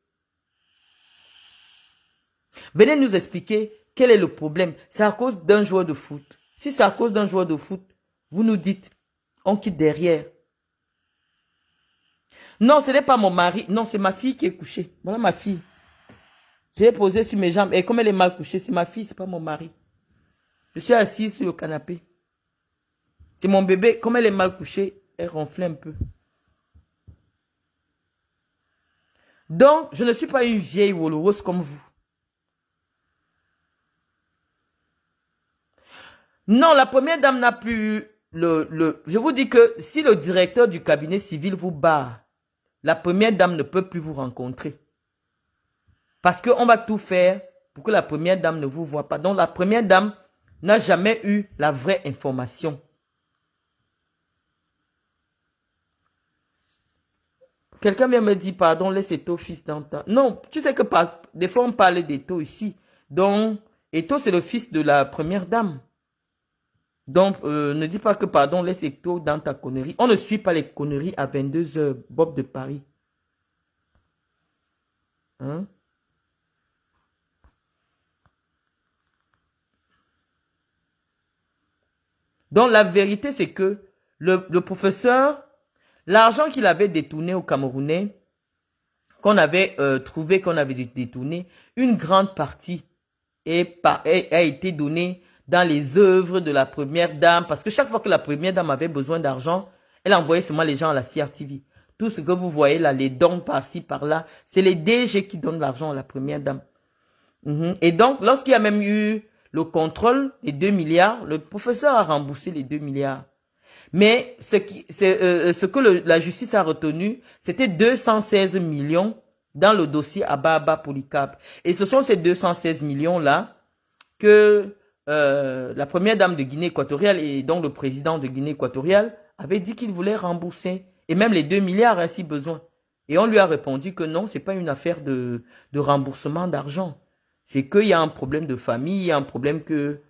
Venez nous expliquer quel est le problème. C'est à cause d'un joueur de foot. Si c'est à cause d'un joueur de foot, vous nous dites, on quitte derrière. Non, ce n'est pas mon mari. Non, c'est ma fille qui est couchée. Voilà ma fille. J'ai posé sur mes jambes. Et comme elle est mal couchée, c'est ma fille, c'est pas mon mari. Je suis assise sur le canapé. C'est mon bébé. Comme elle est mal couchée, elle ronflait un peu. Donc, je ne suis pas une vieille wolorose comme vous. Non, la première dame n'a plus Je vous dis que si le directeur du cabinet civil vous bat, la première dame ne peut plus vous rencontrer. Parce qu'on va tout faire pour que la première dame ne vous voit pas. Donc, la première dame n'a jamais eu la vraie information. Quelqu'un vient me dire, pardon, laisse Eto fils d'Anta. Non, tu sais que des fois on parle d'Eto ici. Donc, Eto c'est le fils de la première dame. Donc, ne dis pas que pardon, laisse Eto dans ta connerie. On ne suit pas les conneries à 22 h, Bob de Paris. Hein? Donc, la vérité, c'est que le professeur, l'argent qu'il avait détourné au Camerounais, qu'on avait trouvé, qu'on avait détourné, une grande partie a été donnée dans les œuvres de la première dame. Parce que chaque fois que la première dame avait besoin d'argent, elle envoyait seulement les gens à la CRTV. Tout ce que vous voyez là, les dons par-ci, par-là, c'est les DG qui donnent l'argent à la première dame. Et donc, lorsqu'il y a même eu le contrôle des 2 milliards, le professeur a remboursé les 2 milliards. Mais ce que la justice a retenu, c'était 216 millions dans le dossier Ababa Polycarpe. Et ce sont ces 216 millions-là que la première dame de Guinée équatoriale et donc le président de Guinée équatoriale avait dit qu'il voulait rembourser, et même les 2 milliards hein, si besoin. Et on lui a répondu que non, c'est pas une affaire de remboursement d'argent. C'est qu'il y a un problème de famille, il y a un problème que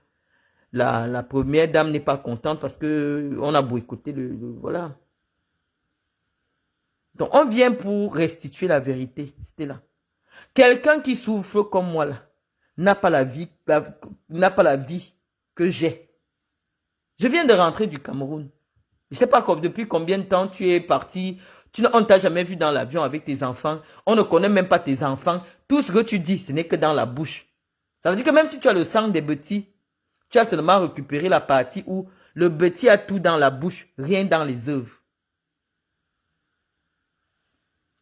la première dame n'est pas contente parce que on a boycotté voilà. Donc on vient pour restituer la vérité, c'était là. Quelqu'un qui souffre comme moi là, n'a pas la vie, n'a pas la vie que j'ai. Je viens de rentrer du Cameroun. Je ne sais pas depuis combien de temps tu es parti. On ne t'a jamais vu dans l'avion avec tes enfants. On ne connaît même pas tes enfants. Tout ce que tu dis, ce n'est que dans la bouche. Ça veut dire que même si tu as le sang des petits, tu as seulement récupéré la partie où le petit a tout dans la bouche, rien dans les œuvres.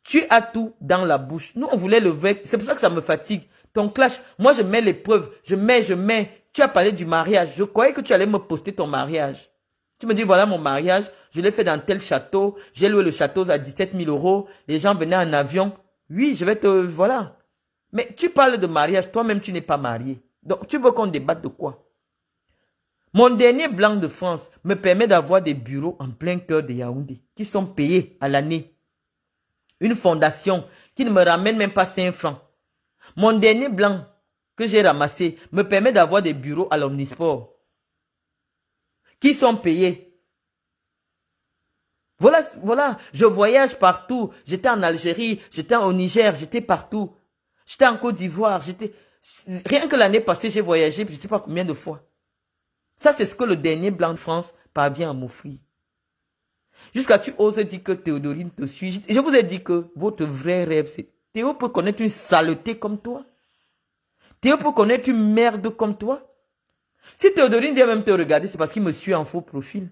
Tu as tout dans la bouche. Nous, on voulait le vrai. C'est pour ça que ça me fatigue. Ton clash, moi, je mets les preuves. Je mets. Tu as parlé du mariage. Je croyais que tu allais me poster ton mariage. Tu me dis, voilà mon mariage. Je l'ai fait dans tel château. J'ai loué le château à 17 000 euros. Les gens venaient en avion. Oui, je vais te... Voilà. Mais tu parles de mariage. Toi-même, tu n'es pas marié. Donc, tu veux qu'on débatte de quoi? Mon dernier blanc de France me permet d'avoir des bureaux en plein cœur de Yaoundé qui sont payés à l'année. Une fondation qui ne me ramène même pas 5 francs. Mon dernier blanc que j'ai ramassé me permet d'avoir des bureaux à l'Omnisport qui sont payés. Voilà, je voyage partout. J'étais en Algérie, j'étais au Niger, j'étais partout. J'étais en Côte d'Ivoire, rien que l'année passée, j'ai voyagé, je ne sais pas combien de fois. Ça, c'est ce que le dernier blanc de France parvient à m'offrir. Jusqu'à tu oses dire que Théodorine te suit. Je vous ai dit que votre vrai rêve, c'est... Théo peut connaître une saleté comme toi. Théo peut connaître une merde comme toi. Si Théodorine vient même te regarder, c'est parce qu'il me suit en faux profil.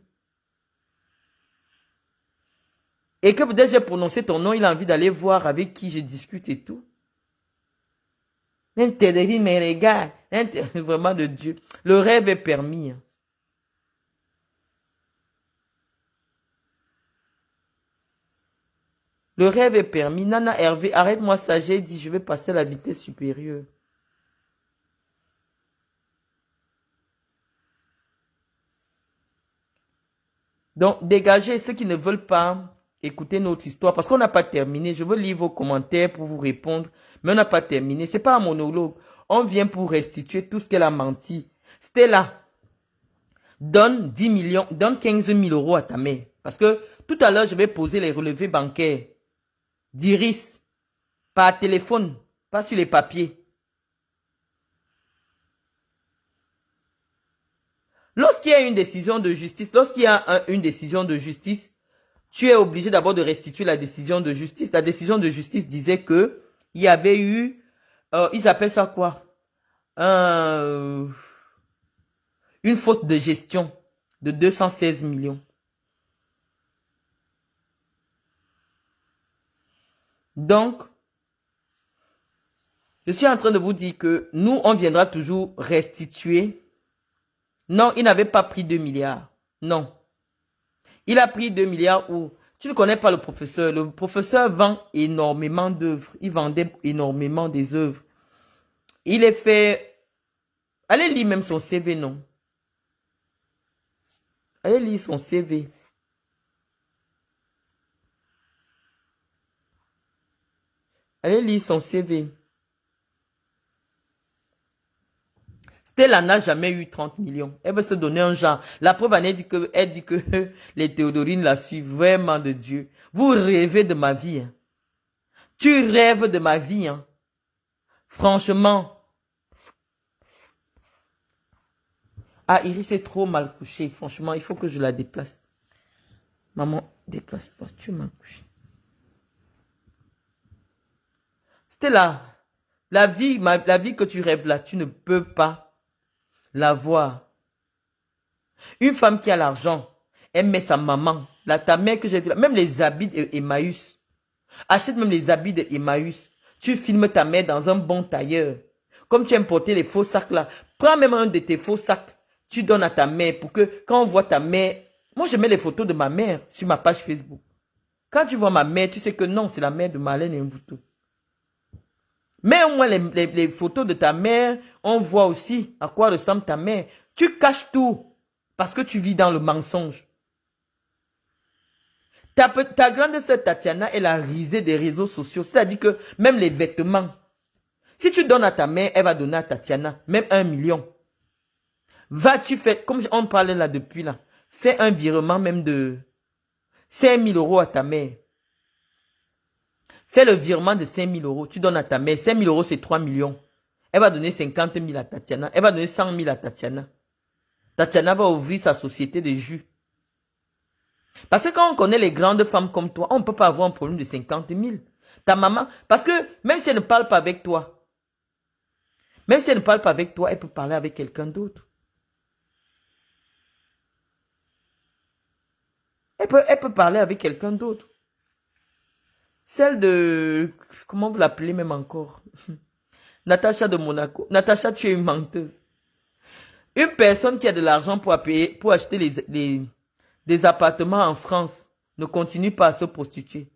Et que peut-être j'ai prononcé ton nom, il a envie d'aller voir avec qui je discute et tout. Même Théodorine me regarde. Vraiment de Dieu. Le rêve est permis. Hein. Le rêve est permis. Nana Hervé, arrête-moi ça. J'ai dit, je vais passer à la vitesse supérieure. Donc, dégagez ceux qui ne veulent pas écouter notre histoire. Parce qu'on n'a pas terminé. Je veux lire vos commentaires pour vous répondre. Mais on n'a pas terminé. Ce n'est pas un monologue. On vient pour restituer tout ce qu'elle a menti. Stella, donne 10 millions, donne 15 000 euros à ta mère. Parce que tout à l'heure, je vais poser les relevés bancaires d'Iris par téléphone, pas sur les papiers. Lorsqu'il y a une décision de justice, une décision de justice, tu es obligé d'abord de restituer la décision de justice. La décision de justice disait que il y avait eu, ils appellent ça quoi? Une faute de gestion de 216 millions. Donc, je suis en train de vous dire que nous, on viendra toujours restituer. Non, il n'avait pas pris 2 milliards. Non. Il a pris 2 milliards où tu ne connais pas le professeur. Le professeur vend énormément d'œuvres. Il vendait énormément des œuvres. Il est fait... Allez lire même son CV, non? Allez lire son CV. Allez lire son CV. Stella n'a jamais eu 30 millions. Elle veut se donner un genre. La preuve, elle dit que les Théodorines la suivent. Vraiment de Dieu. Vous rêvez de ma vie. Hein. Tu rêves de ma vie. Hein. Franchement. Ah, Iris est trop mal couchée. Franchement, il faut que je la déplace. Maman, déplace-toi. Tu es mal couchée. Stella, la vie que tu rêves là, tu ne peux pas l'avoir. Une femme qui a l'argent, elle met sa maman, ta mère que j'ai vue là, même les habits d'Emmaüs. Achète même les habits d'Emmaüs. Tu filmes ta mère dans un bon tailleur. Comme tu aimes porter les faux sacs là, prends même un de tes faux sacs. Tu donnes à ta mère pour que quand on voit ta mère, moi je mets les photos de ma mère sur ma page Facebook. Quand tu vois ma mère, tu sais que non, c'est la mère de Marlène Mvuto. Mais au moins les photos de ta mère, on voit aussi à quoi ressemble ta mère. Tu caches tout parce que tu vis dans le mensonge. Ta grande sœur Tatiana, elle a risé des réseaux sociaux. C'est-à-dire que même les vêtements, si tu donnes à ta mère, elle va donner à Tatiana, même 1 million. Vas-tu faire, comme on parlait là depuis là, fais un virement même de 5 000 euros à ta mère. Fais le virement de 5 000 euros, tu donnes à ta mère. 5 000 euros, c'est 3 millions. Elle va donner 50 000 à Tatiana. Elle va donner 100 000 à Tatiana. Tatiana va ouvrir sa société de jus. Parce que quand on connaît les grandes femmes comme toi, on ne peut pas avoir un problème de 50 000. Ta maman, parce que même si elle ne parle pas avec toi, même si elle ne parle pas avec toi, elle peut parler avec quelqu'un d'autre. Elle peut parler avec quelqu'un d'autre. Celle de... Comment vous l'appelez même encore? Natacha de Monaco. Natacha, tu es une menteuse. Une personne qui a de l'argent pour acheter des appartements en France ne continue pas à se prostituer.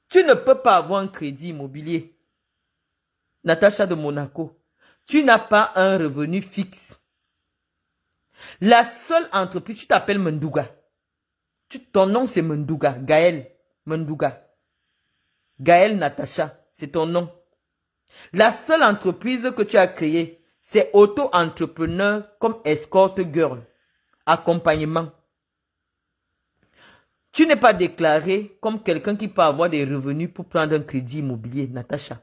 Tu ne peux pas avoir un crédit immobilier. Natacha de Monaco. Tu n'as pas un revenu fixe. La seule entreprise, tu t'appelles Mendouga. Ton nom c'est Mendouga. Gaël Mendouga. Gaël Natacha, c'est ton nom. La seule entreprise que tu as créée, c'est auto-entrepreneur comme escort girl. Accompagnement. Tu n'es pas déclaré comme quelqu'un qui peut avoir des revenus pour prendre un crédit immobilier, Natacha.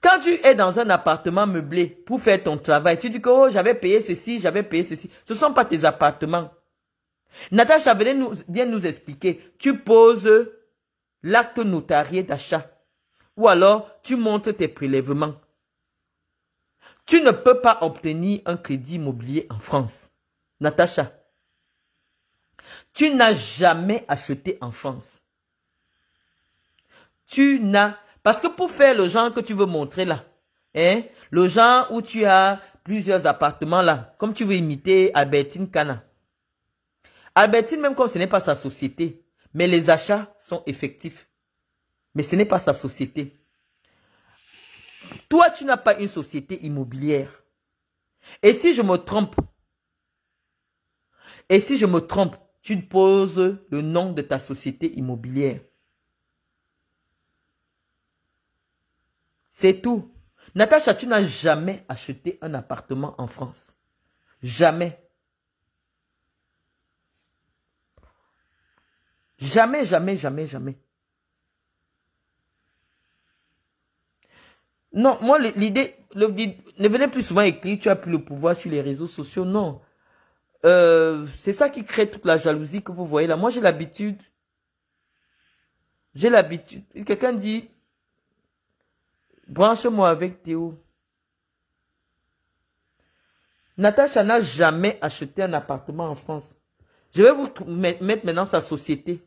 Quand tu es dans un appartement meublé pour faire ton travail, tu dis que oh, j'avais payé ceci, j'avais payé ceci. Ce ne sont pas tes appartements. Natacha, viens nous expliquer. Tu poses l'acte notarié d'achat. Ou alors, tu montres tes prélèvements. Tu ne peux pas obtenir un crédit immobilier en France. Natacha, tu n'as jamais acheté en France. Tu n'as... Parce que pour faire le genre que tu veux montrer là, hein, le genre où tu as plusieurs appartements là, comme tu veux imiter Albertine Kana. Albertine, même comme ce n'est pas sa société, mais les achats sont effectifs. Mais ce n'est pas sa société. Toi, tu n'as pas une société immobilière. Et si je me trompe, tu poses le nom de ta société immobilière. C'est tout. Natacha, tu n'as jamais acheté un appartement en France. Jamais. Jamais, jamais, jamais, jamais. Non, moi, l'idée, ne venez plus souvent écrire, tu as plus le pouvoir sur les réseaux sociaux. Non. C'est ça qui crée toute la jalousie que vous voyez là. Moi, j'ai l'habitude. J'ai l'habitude. Quelqu'un dit, branche-moi avec Théo. Natacha n'a jamais acheté un appartement en France. Je vais vous mettre maintenant sa société.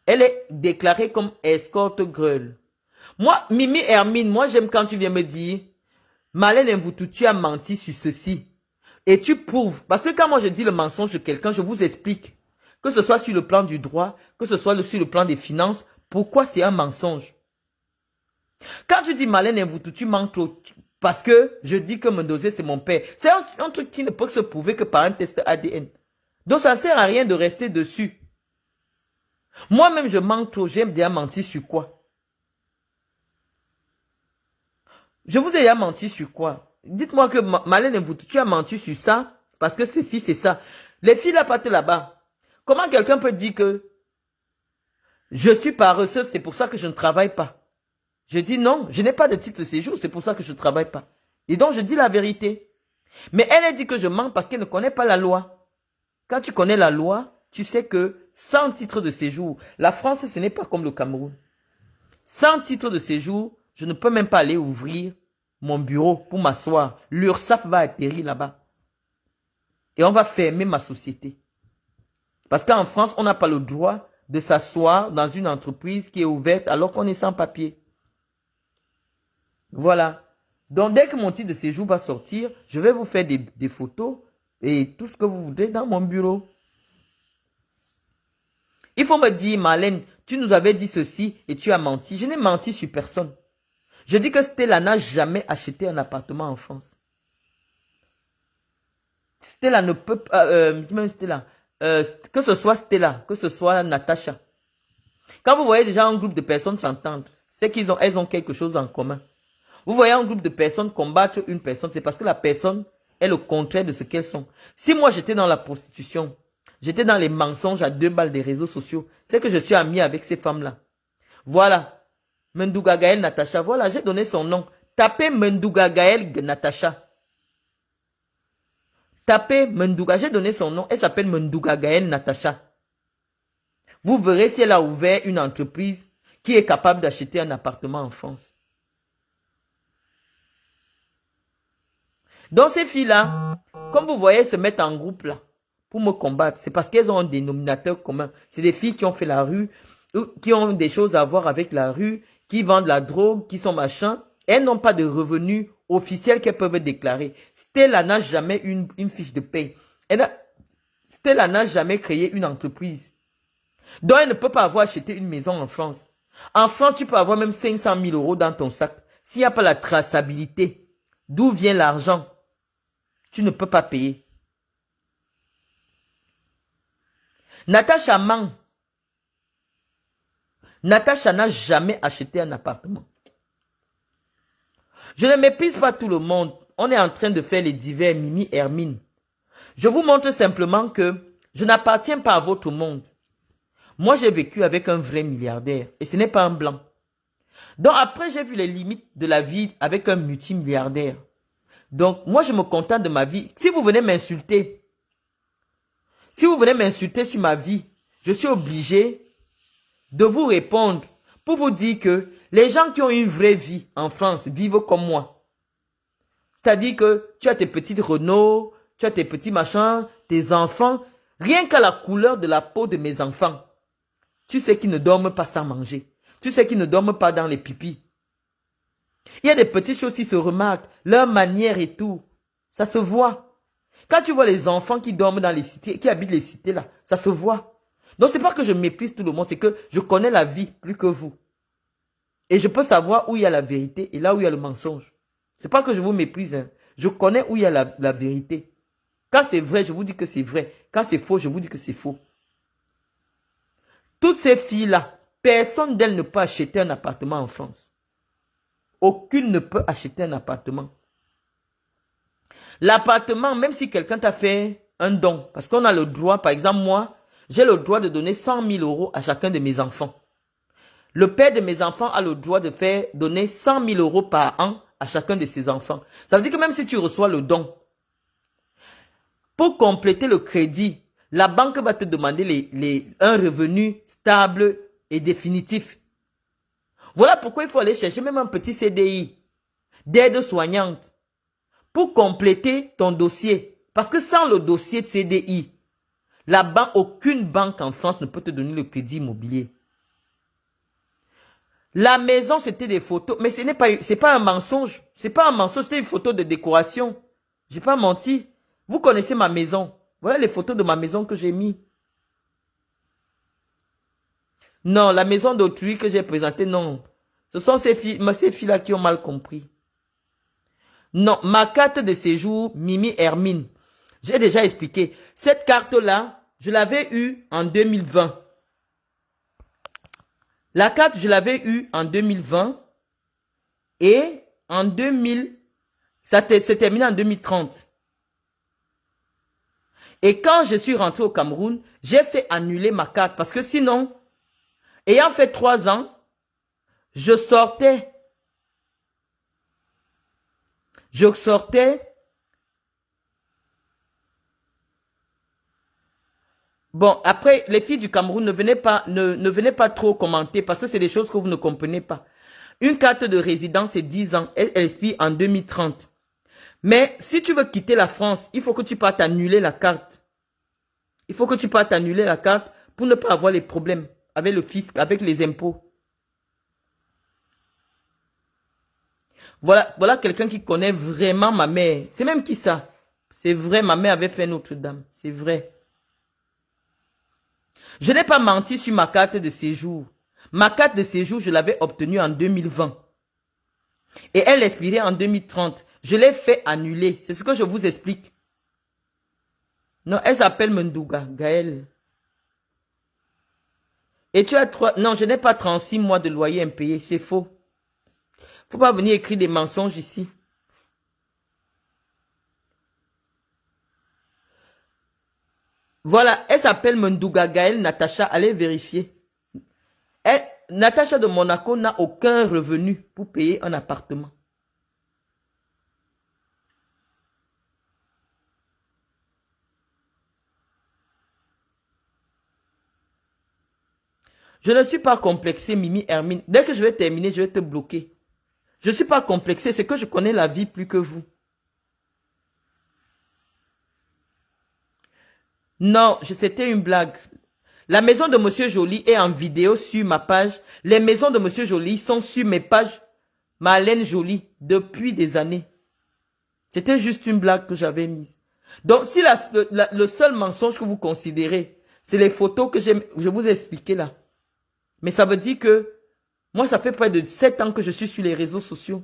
Elle est déclarée comme escorte girl. Moi, Mimi Hermine, moi j'aime quand tu viens me dire, Marlène Mvoutou, tu as menti sur ceci. Et tu prouves. Parce que quand moi je dis le mensonge de quelqu'un, je vous explique. Que ce soit sur le plan du droit, que ce soit sur le plan des finances, pourquoi c'est un mensonge. Quand tu dis Marlène Mvoutou, tu mens trop. Parce que je dis que mon dossier c'est mon père. C'est un truc qui ne peut se prouver que par un test ADN. Donc ça ne sert à rien de rester dessus. Moi-même je mens trop. J'aime déjà mentir sur quoi? Je vous ai déjà menti sur quoi? Dites-moi que Marlène Mvoutou, tu as menti sur ça parce que ceci, c'est ça. Les filles là partent là-bas. Comment quelqu'un peut dire que je suis paresseuse, c'est pour ça que je ne travaille pas? Je dis non, je n'ai pas de titre de séjour, c'est pour ça que je ne travaille pas. Et donc je dis la vérité. Mais elle a dit que je mens parce qu'elle ne connaît pas la loi. Quand tu connais la loi, tu sais que sans titre de séjour, la France ce n'est pas comme le Cameroun. Sans titre de séjour, je ne peux même pas aller ouvrir mon bureau pour m'asseoir. L'URSSAF va atterrir là-bas. Et on va fermer ma société. Parce qu'en France, on n'a pas le droit de s'asseoir dans une entreprise qui est ouverte alors qu'on est sans papier. Voilà. Donc, dès que mon titre de séjour va sortir, je vais vous faire des photos et tout ce que vous voudrez dans mon bureau. Il faut me dire, Marlène, tu nous avais dit ceci et tu as menti. Je n'ai menti sur personne. Je dis que Stella n'a jamais acheté un appartement en France. Stella ne peut pas, même Stella, que ce soit Stella, que ce soit Natacha. Quand vous voyez déjà un groupe de personnes s'entendre, c'est elles ont quelque chose en commun. Vous voyez un groupe de personnes combattre une personne, c'est parce que la personne est le contraire de ce qu'elles sont. Si moi j'étais dans la prostitution, j'étais dans les mensonges à 2 balles des réseaux sociaux, c'est que je suis ami avec ces femmes-là. Voilà. Mendouga Gaël Natacha, voilà, j'ai donné son nom. Tapez Mendouga Gaël Natacha. Tapez Mendouga, j'ai donné son nom, elle s'appelle Mendouga Gaël Natacha. Vous verrez si elle a ouvert une entreprise qui est capable d'acheter un appartement en France. Donc ces filles-là, comme vous voyez, se mettent en groupe là pour me combattre. C'est parce qu'elles ont un dénominateur commun. C'est des filles qui ont fait la rue, qui ont des choses à voir avec la rue, qui vendent la drogue, qui sont machins. Elles n'ont pas de revenus officiels qu'elles peuvent déclarer. Stella n'a jamais une fiche de paie. Stella n'a jamais créé une entreprise. Donc elle ne peut pas avoir acheté une maison en France. En France, tu peux avoir même 500 000 € dans ton sac. S'il n'y a pas la traçabilité, d'où vient l'argent? Tu ne peux pas payer. Natacha ment. Natacha n'a jamais acheté un appartement. Je ne méprise pas tout le monde. On est en train de faire les divers Mimi Hermine. Je vous montre simplement que je n'appartiens pas à votre monde. Moi, j'ai vécu avec un vrai milliardaire et ce n'est pas un blanc. Donc après, j'ai vu les limites de la vie avec un multimilliardaire. Donc, moi, je me contente de ma vie. Si vous venez m'insulter, sur ma vie, je suis obligé de vous répondre pour vous dire que les gens qui ont une vraie vie en France vivent comme moi. C'est-à-dire que tu as tes petites Renault, tu as tes petits machins, tes enfants. Rien qu'à la couleur de la peau de mes enfants, tu sais qu'ils ne dorment pas sans manger. Tu sais qu'ils ne dorment pas dans les pipis. Il y a des petites choses qui se remarquent, leur manière et tout. Ça se voit. Quand tu vois les enfants qui dorment dans les cités, qui habitent les cités là, ça se voit. Donc c'est pas que je méprise tout le monde, c'est que je connais la vie plus que vous. Et je peux savoir où il y a la vérité et là où il y a le mensonge. C'est pas que je vous méprise, hein. Je connais où il y a la vérité. Quand c'est vrai, je vous dis que c'est vrai. Quand c'est faux, je vous dis que c'est faux. Toutes ces filles-là, personne d'elles ne peut acheter un appartement en France. Aucune ne peut acheter un appartement. L'appartement, même si quelqu'un t'a fait un don, parce qu'on a le droit, par exemple moi, j'ai le droit de donner 100 000 € à chacun de mes enfants. Le père de mes enfants a le droit de donner 100 000 € par an à chacun de ses enfants. Ça veut dire que même si tu reçois le don, pour compléter le crédit, la banque va te demander un revenu stable et définitif. Voilà pourquoi il faut aller chercher même un petit CDI d'aide soignante pour compléter ton dossier. Parce que sans le dossier de CDI, aucune banque en France ne peut te donner le crédit immobilier. La maison, c'était des photos, mais c'est pas un mensonge. C'est pas un mensonge, c'était une photo de décoration. J'ai pas menti. Vous connaissez ma maison. Voilà les photos de ma maison que j'ai mis. Non, la maison d'autrui que j'ai présentée, non. Ce sont ces filles-là qui ont mal compris. Non, ma carte de séjour, Mimi Hermine. J'ai déjà expliqué. Cette carte-là, je l'avais eue en 2020. La carte, je l'avais eue en 2020. Et en 2000, ça s'est terminé en 2030. Et quand je suis rentré au Cameroun, j'ai fait annuler ma carte. Parce que sinon, ayant fait 3 ans, je sortais. Bon, après, les filles du Cameroun ne venaient pas trop commenter parce que c'est des choses que vous ne comprenez pas. Une carte de résidence, c'est 10 ans. Elle expire en 2030. Mais si tu veux quitter la France, il faut que tu partes annuler la carte. Il faut que tu partes annuler la carte pour ne pas avoir les problèmes avec le fisc, avec les impôts. Voilà quelqu'un qui connaît vraiment ma mère. C'est même qui ça? C'est vrai, ma mère avait fait Notre-Dame. C'est vrai. Je n'ai pas menti sur ma carte de séjour. Ma carte de séjour, je l'avais obtenue en 2020. Et elle expirait en 2030. Je l'ai fait annuler. C'est ce que je vous explique. Non, elle s'appelle Mendouga, Gaëlle. Et tu as 3... Non, je n'ai pas 36 mois de loyer impayé. C'est faux. Faut pas venir écrire des mensonges ici. Voilà, elle s'appelle Mendouga Gaëlle Natacha. Allez vérifier. Natacha de Monaco n'a aucun revenu pour payer un appartement. Je ne suis pas complexé, Mimi Hermine. Dès que je vais terminer, je vais te bloquer. Je ne suis pas complexé, c'est que je connais la vie plus que vous. Non, c'était une blague. La maison de Monsieur Joly est en vidéo sur ma page. Les maisons de Monsieur Joly sont sur mes pages Marlène Joly depuis des années. C'était juste une blague que j'avais mise. Donc, si le seul mensonge que vous considérez, c'est les photos que je vous ai expliquées là. Mais ça veut dire que moi, ça fait près de 7 ans que je suis sur les réseaux sociaux.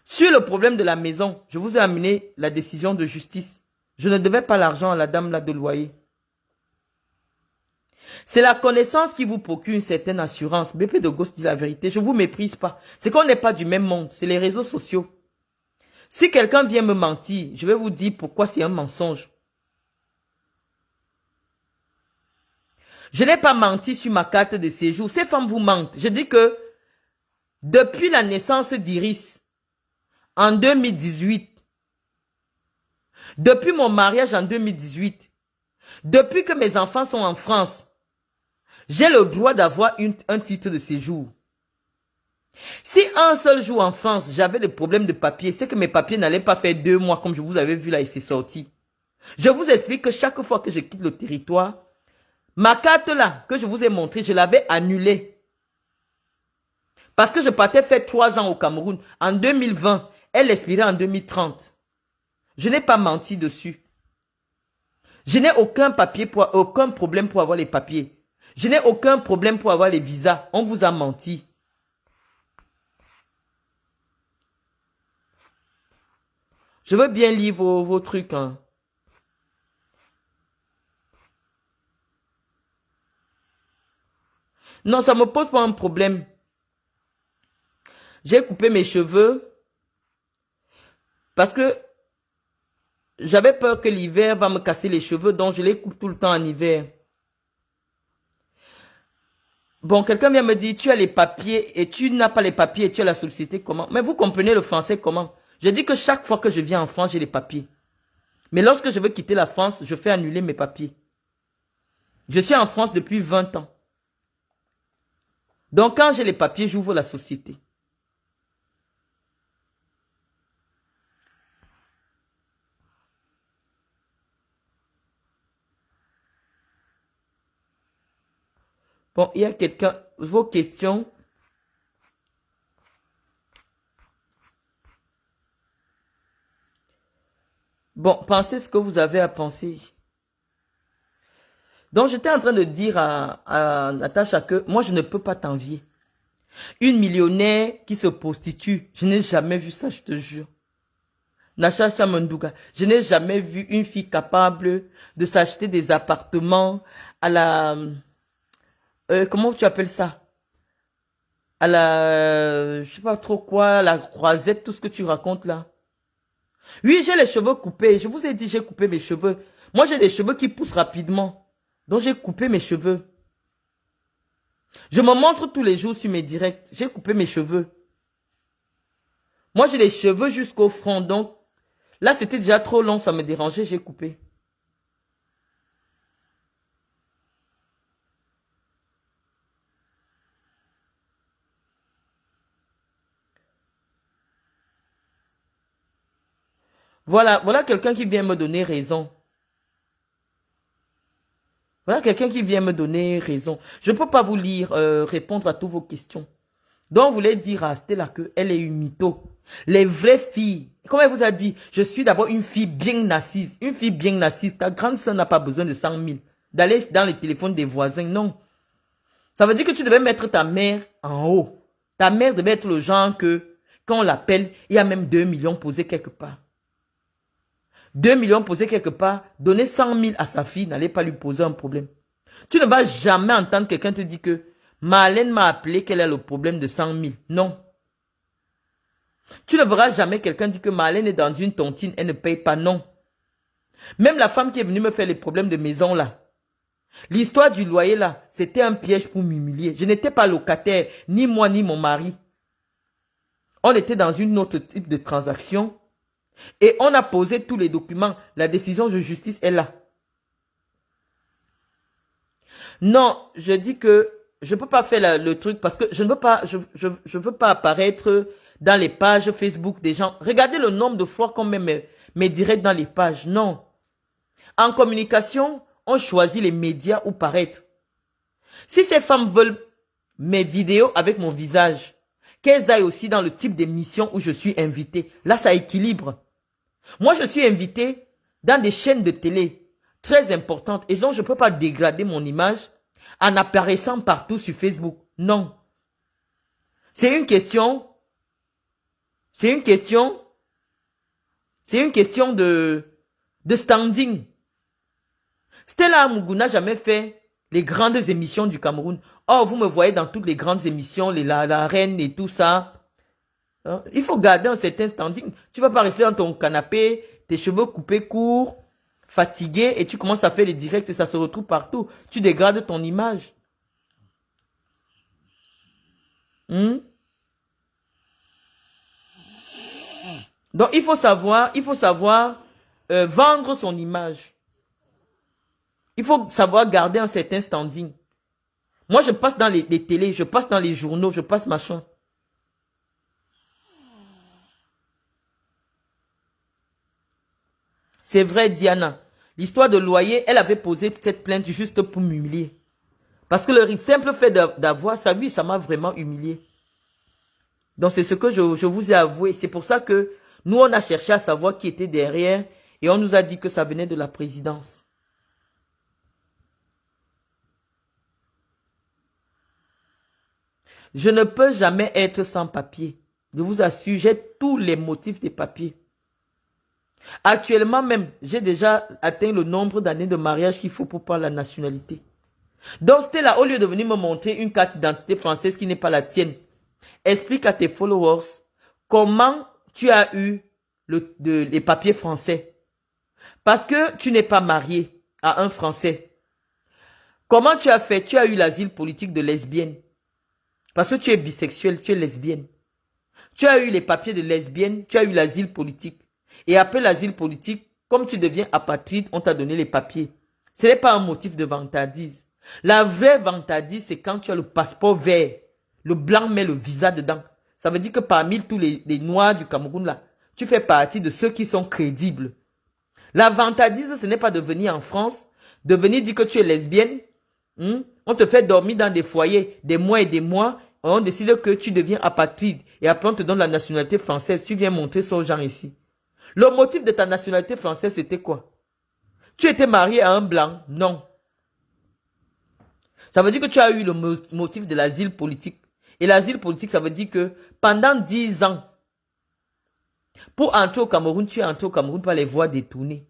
Sur le problème de la maison, je vous ai amené la décision de justice. Je ne devais pas l'argent à la dame là de loyer. C'est la connaissance qui vous procure une certaine assurance. BP de Ghost dit la vérité. Je ne vous méprise pas. C'est qu'on n'est pas du même monde. C'est les réseaux sociaux. Si quelqu'un vient me mentir, je vais vous dire pourquoi c'est un mensonge. Je n'ai pas menti sur ma carte de séjour. Ces femmes vous mentent. Je dis que depuis la naissance d'Iris, en 2018, depuis mon mariage en 2018, depuis que mes enfants sont en France, j'ai le droit d'avoir un titre de séjour. Si un seul jour en France, j'avais des problèmes de papier, c'est que mes papiers n'allaient pas faire 2 mois comme je vous avais vu là et c'est sorti. Je vous explique que chaque fois que je quitte le territoire, ma carte là, que je vous ai montrée, je l'avais annulée. Parce que je partais faire 3 ans au Cameroun. En 2020, elle expirait en 2030. Je n'ai pas menti dessus. Je n'ai aucun problème pour avoir les papiers. Je n'ai aucun problème pour avoir les visas. On vous a menti. Je veux bien lire vos trucs. Hein. Non, ça ne me pose pas un problème. J'ai coupé mes cheveux parce que j'avais peur que l'hiver va me casser les cheveux, donc je les coupe tout le temps en hiver. Bon, quelqu'un vient me dire, tu as les papiers et tu n'as pas les papiers et tu as la société comment? Mais vous comprenez le français comment? Je dis que chaque fois que je viens en France, j'ai les papiers. Mais lorsque je veux quitter la France, je fais annuler mes papiers. Je suis en France depuis 20 ans. Donc quand j'ai les papiers, j'ouvre la société. Bon, il y a quelqu'un, vos questions. Bon, pensez ce que vous avez à penser. Donc, j'étais en train de dire à Natacha que moi, je ne peux pas t'envier. Une millionnaire qui se prostitue, je n'ai jamais vu ça, je te jure. Natacha Mendouga, je n'ai jamais vu une fille capable de s'acheter des appartements à la... comment tu appelles ça? À la... je sais pas trop quoi, la croisette, tout ce que tu racontes là. Oui, j'ai les cheveux coupés. Je vous ai dit, j'ai coupé mes cheveux. Moi, j'ai des cheveux qui poussent rapidement. Donc, j'ai coupé mes cheveux. Je me montre tous les jours sur mes directs. J'ai coupé mes cheveux. Moi, j'ai les cheveux jusqu'au front. Donc, là, c'était déjà trop long. Ça me dérangeait. J'ai coupé. Voilà quelqu'un qui vient me donner raison. Voilà quelqu'un qui vient me donner raison. Je ne peux pas vous lire, répondre à toutes vos questions. Donc, vous voulez dire à Stella qu'elle est une mytho. Les vraies filles, comme elle vous a dit, je suis d'abord une fille bien assise. Une fille bien assise. Ta grande soeur n'a pas besoin de 100 000. d'aller dans les téléphones des voisins. Non. Ça veut dire que tu devais mettre ta mère en haut. Ta mère devait être le genre que, quand on l'appelle, il y a même 2 millions posés quelque part. 2 millions posés quelque part, donner 100 000 à sa fille n'allait pas lui poser un problème. Tu ne vas jamais entendre quelqu'un te dire que Marlène m'a appelé, quel est le problème de 100 000. Non. Tu ne verras jamais quelqu'un dire que Marlène est dans une tontine, elle ne paye pas. Non. Même la femme qui est venue me faire les problèmes de maison là. L'histoire du loyer là, c'était un piège pour m'humilier. Je n'étais pas locataire, ni moi ni mon mari. On était dans une autre type de transaction. Et on a posé tous les documents. La décision de justice est là. Non, je dis que je ne peux pas faire le truc parce que je ne veux pas, je veux pas apparaître dans les pages Facebook des gens. Regardez le nombre de fois qu'on met mes directs dans les pages. Non. En communication, on choisit les médias où paraître. Si ces femmes veulent mes vidéos avec mon visage, qu'elles aillent aussi dans le type d'émission où je suis invité. Là, ça équilibre. Moi, je suis invité dans des chaînes de télé très importantes et donc je ne peux pas dégrader mon image en apparaissant partout sur Facebook. Non. C'est une question de standing. Stella Amougou n'a jamais fait les grandes émissions du Cameroun. Oh, vous me voyez dans toutes les grandes émissions, la reine et tout ça. Hein? Il faut garder un certain standing. Tu ne vas pas rester dans ton canapé, tes cheveux coupés courts, fatigué, et tu commences à faire les directs et ça se retrouve partout. Tu dégrades ton image. Donc, il faut savoir vendre son image. Il faut savoir garder un certain standing. Moi, je passe dans les télés, je passe dans les journaux, je passe machin. C'est vrai, Diana. L'histoire de loyer, elle avait posé cette plainte juste pour m'humilier. Parce que le simple fait d'avoir ça, oui, ça m'a vraiment humilié. Donc, c'est ce que je vous ai avoué. C'est pour ça que nous, on a cherché à savoir qui était derrière et on nous a dit que ça venait de la présidence. Je ne peux jamais être sans papier. Je vous assure, j'ai tous les motifs des papiers. Actuellement même, j'ai déjà atteint le nombre d'années de mariage qu'il faut pour prendre la nationalité. Donc, Stella, au lieu de venir me montrer une carte d'identité française qui n'est pas la tienne, explique à tes followers comment tu as eu les papiers français. Parce que tu n'es pas marié à un Français. Comment tu as fait? Tu as eu l'asile politique de lesbienne. Parce que tu es bisexuelle, tu es lesbienne. Tu as eu les papiers de lesbienne, tu as eu l'asile politique. Et après l'asile politique, comme tu deviens apatride, on t'a donné les papiers. Ce n'est pas un motif de vantardise. La vraie vantardise, c'est quand tu as le passeport vert. Le blanc met le visa dedans. Ça veut dire que parmi tous les noirs du Cameroun, là, tu fais partie de ceux qui sont crédibles. La vantardise, ce n'est pas de venir en France, de venir dire que tu es lesbienne. On te fait dormir dans des foyers des mois et on décide que tu deviens apatride. Et après, on te donne la nationalité française. Tu viens montrer ça aux gens ici. Le motif de ta nationalité française, c'était quoi? Tu étais marié à un blanc? Non. Ça veut dire que tu as eu le motif de l'asile politique. Et l'asile politique, ça veut dire que pendant 10 ans, pour entrer au Cameroun, tu es entré au Cameroun par les voies détournées.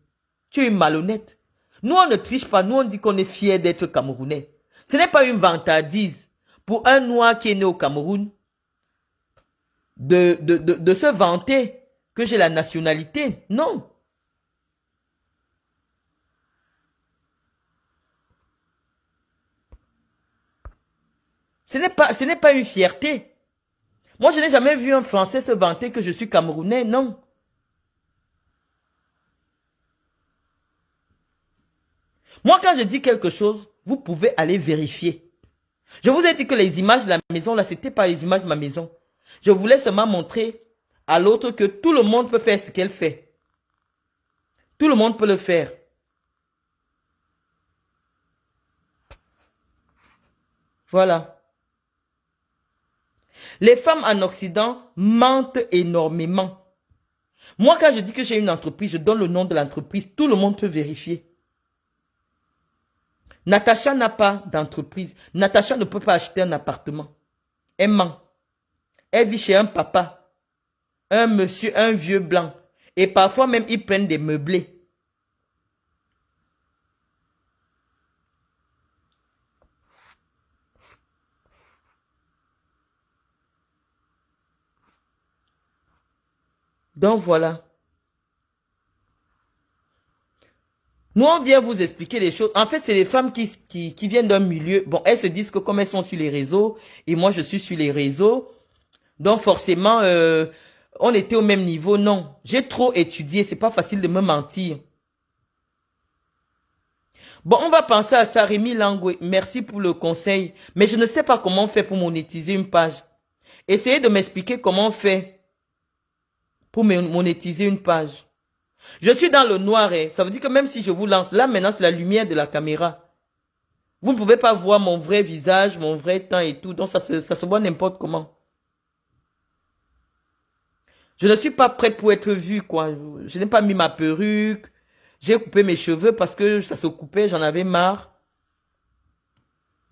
Tu es malhonnête. Nous, on ne triche pas. Nous, on dit qu'on est fiers d'être Camerounais. Ce n'est pas une vantardise pour un noir qui est né au Cameroun de se vanter que j'ai la nationalité. Non. Ce n'est pas une fierté. Moi, je n'ai jamais vu un Français se vanter que je suis Camerounais. Non. Moi, quand je dis quelque chose, vous pouvez aller vérifier. Je vous ai dit que les images de la maison, là, c'était pas les images de ma maison. Je voulais seulement montrer à l'autre que tout le monde peut faire ce qu'elle fait. Tout le monde peut le faire. Voilà. Les femmes en Occident mentent énormément. Moi, quand je dis que j'ai une entreprise, je donne le nom de l'entreprise. Tout le monde peut vérifier. Natacha n'a pas d'entreprise. Natacha ne peut pas acheter un appartement. Elle ment. Elle vit chez un papa, un monsieur, un vieux blanc. Et parfois même, ils prennent des meublés. Donc voilà. Nous, on vient vous expliquer les choses. En fait, c'est les femmes qui viennent d'un milieu. Bon, elles se disent que comme elles sont sur les réseaux, et moi je suis sur les réseaux, donc forcément, on était au même niveau. Non, j'ai trop étudié, c'est pas facile de me mentir. Bon, on va penser à ça, Rémi Langoué. Merci pour le conseil. Mais je ne sais pas comment on fait pour monétiser une page. Essayez de m'expliquer comment on fait pour monétiser une page. Je suis dans le noir, hein. Ça veut dire que même si je vous lance, là maintenant c'est la lumière de la caméra. Vous ne pouvez pas voir mon vrai visage, mon vrai temps et tout. Donc ça se voit n'importe comment. Je ne suis pas prête pour être vue, quoi. Je n'ai pas mis ma perruque. J'ai coupé mes cheveux parce que ça se coupait, j'en avais marre.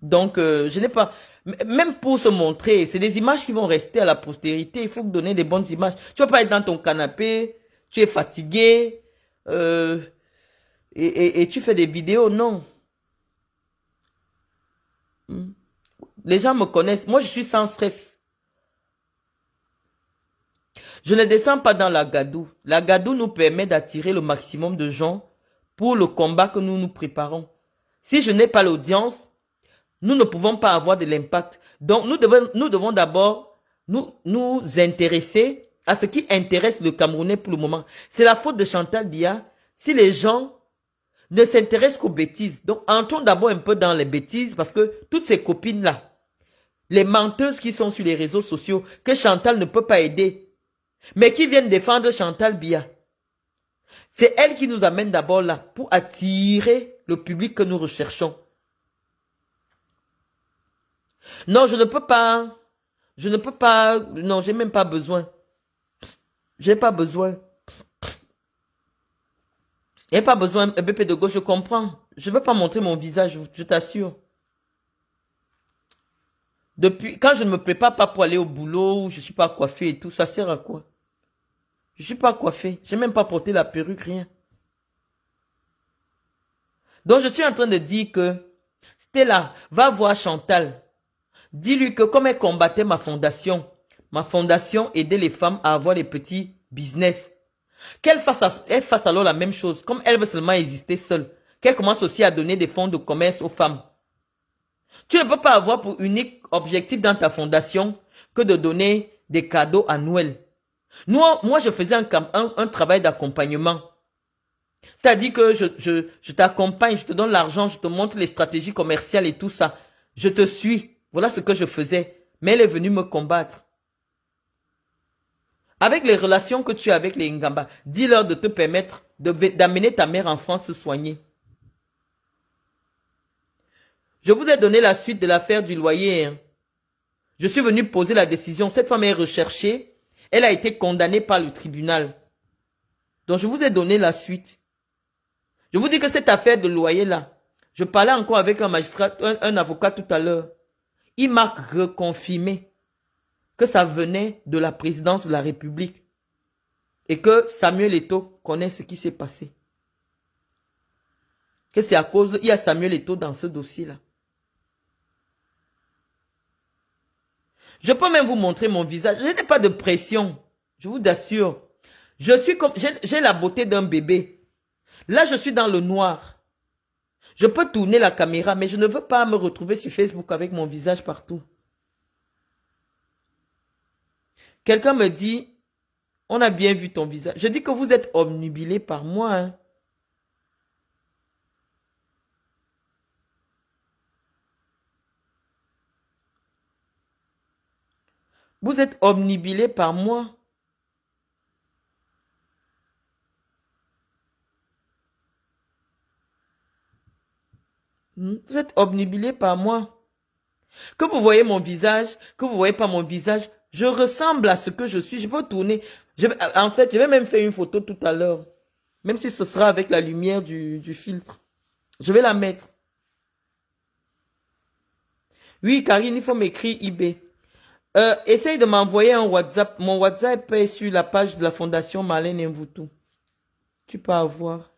Donc, je n'ai pas... Même pour se montrer, c'est des images qui vont rester à la postérité. Il faut donner des bonnes images. Tu vas pas être dans ton canapé, tu es fatigué, et tu fais des vidéos, non. Hmm. Les gens me connaissent. Moi, je suis sans stress. Je ne descends pas dans la gadoue. La gadoue nous permet d'attirer le maximum de gens pour le combat que nous nous préparons. Si je n'ai pas l'audience, nous ne pouvons pas avoir de l'impact. Donc, nous devons d'abord nous intéresser à ce qui intéresse le Camerounais pour le moment. C'est la faute de Chantal Biya si les gens ne s'intéressent qu'aux bêtises. Donc, entrons d'abord un peu dans les bêtises parce que toutes ces copines-là, les menteuses qui sont sur les réseaux sociaux, que Chantal ne peut pas aider, mais qui viennent défendre Chantal Biya, c'est elle qui nous amène d'abord là pour attirer le public que nous recherchons. Non, je ne peux pas. Je ne peux pas. Non, j'ai même pas besoin. J'ai pas besoin. J'ai pas besoin, BP de gauche, je comprends. Je ne veux pas montrer mon visage, je t'assure. Depuis, quand je ne me prépare pas pour aller au boulot, je suis pas coiffée et tout, ça sert à quoi? Je suis pas coiffée. J'ai même pas porté la perruque, rien. Donc, je suis en train de dire que Stella, va voir Chantal. Dis-lui que comme elle combattait ma fondation aidait les femmes à avoir des petits business. Elle fasse alors la même chose, comme elle veut seulement exister seule. Qu'elle commence aussi à donner des fonds de commerce aux femmes. Tu ne peux pas avoir pour unique objectif dans ta fondation que de donner des cadeaux à Noël. Moi, je faisais un travail d'accompagnement. C'est-à-dire que je t'accompagne, je te donne l'argent, je te montre les stratégies commerciales et tout ça. Je te suis. Voilà ce que je faisais. Mais elle est venue me combattre. Avec les relations que tu as avec les Ngamba, dis-leur de te permettre d'amener ta mère en France se soigner. Je vous ai donné la suite de l'affaire du loyer. Hein. Je suis venu poser la décision. Cette femme est recherchée. Elle a été condamnée par le tribunal. Donc je vous ai donné la suite. Je vous dis que cette affaire de loyer là, je parlais encore avec un magistrat, un avocat tout à l'heure. Il m'a reconfirmé que ça venait de la présidence de la République et que Samuel Eto'o connaît ce qui s'est passé. Que c'est à cause, il y a Samuel Eto'o dans ce dossier-là. Je peux même vous montrer mon visage. Je n'ai pas de pression, je vous assure. Je suis comme, j'ai la beauté d'un bébé. Là, je suis dans le noir. Je peux tourner la caméra, mais je ne veux pas me retrouver sur Facebook avec mon visage partout. Quelqu'un me dit, on a bien vu ton visage. Je dis que vous êtes obnubilé par moi. Hein. Vous êtes obnubilé par moi. Vous êtes obnubilé par moi. Que vous voyez mon visage, que vous voyez pas mon visage, je ressemble à ce que je suis. Je peux tourner. En fait, je vais même faire une photo tout à l'heure. Même si ce sera avec la lumière du filtre. Je vais la mettre. Oui, Karine, il faut m'écrire IB. Essaye de m'envoyer un WhatsApp. Mon WhatsApp est sur la page de la Fondation Marlène Mvutu. Tu peux avoir.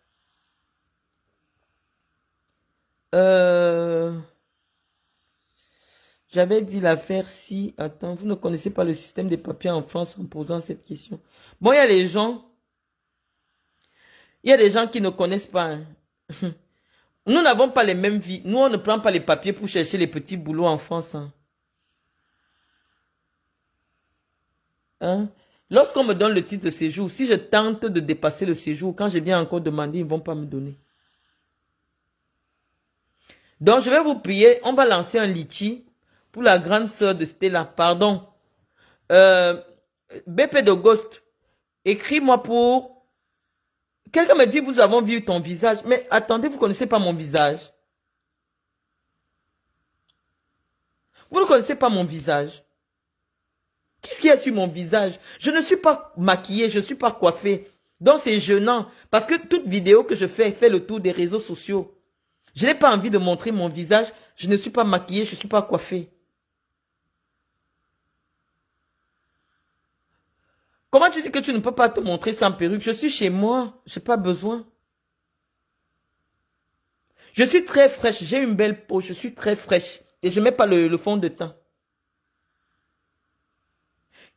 J'avais dit l'affaire si... Attends, vous ne connaissez pas le système des papiers en France en posant cette question. Bon, il y a les gens... Il y a des gens qui ne connaissent pas. Hein. Nous n'avons pas les mêmes vies. Nous, on ne prend pas les papiers pour chercher les petits boulots en France. Hein. Hein? Lorsqu'on me donne le titre de séjour, si je tente de dépasser le séjour, quand je viens encore demander, ils ne vont pas me donner. Donc, je vais vous prier. On va lancer un litchi pour la grande sœur de Stella. Pardon. BP de Ghost. Écris-moi pour... Quelqu'un me dit, vous avons vu ton visage. Mais attendez, vous ne connaissez pas mon visage. Vous ne connaissez pas mon visage. Qu'est-ce qu'il y a sur mon visage? Je ne suis pas maquillée, je ne suis pas coiffée. Donc c'est gênant. Parce que toute vidéo que je fais fait le tour des réseaux sociaux. Je n'ai pas envie de montrer mon visage. Je ne suis pas maquillée, je ne suis pas coiffée. Comment tu dis que tu ne peux pas te montrer sans perruque? Je suis chez moi, je n'ai pas besoin. Je suis très fraîche, j'ai une belle peau, je suis très fraîche. Et je ne mets pas le fond de teint.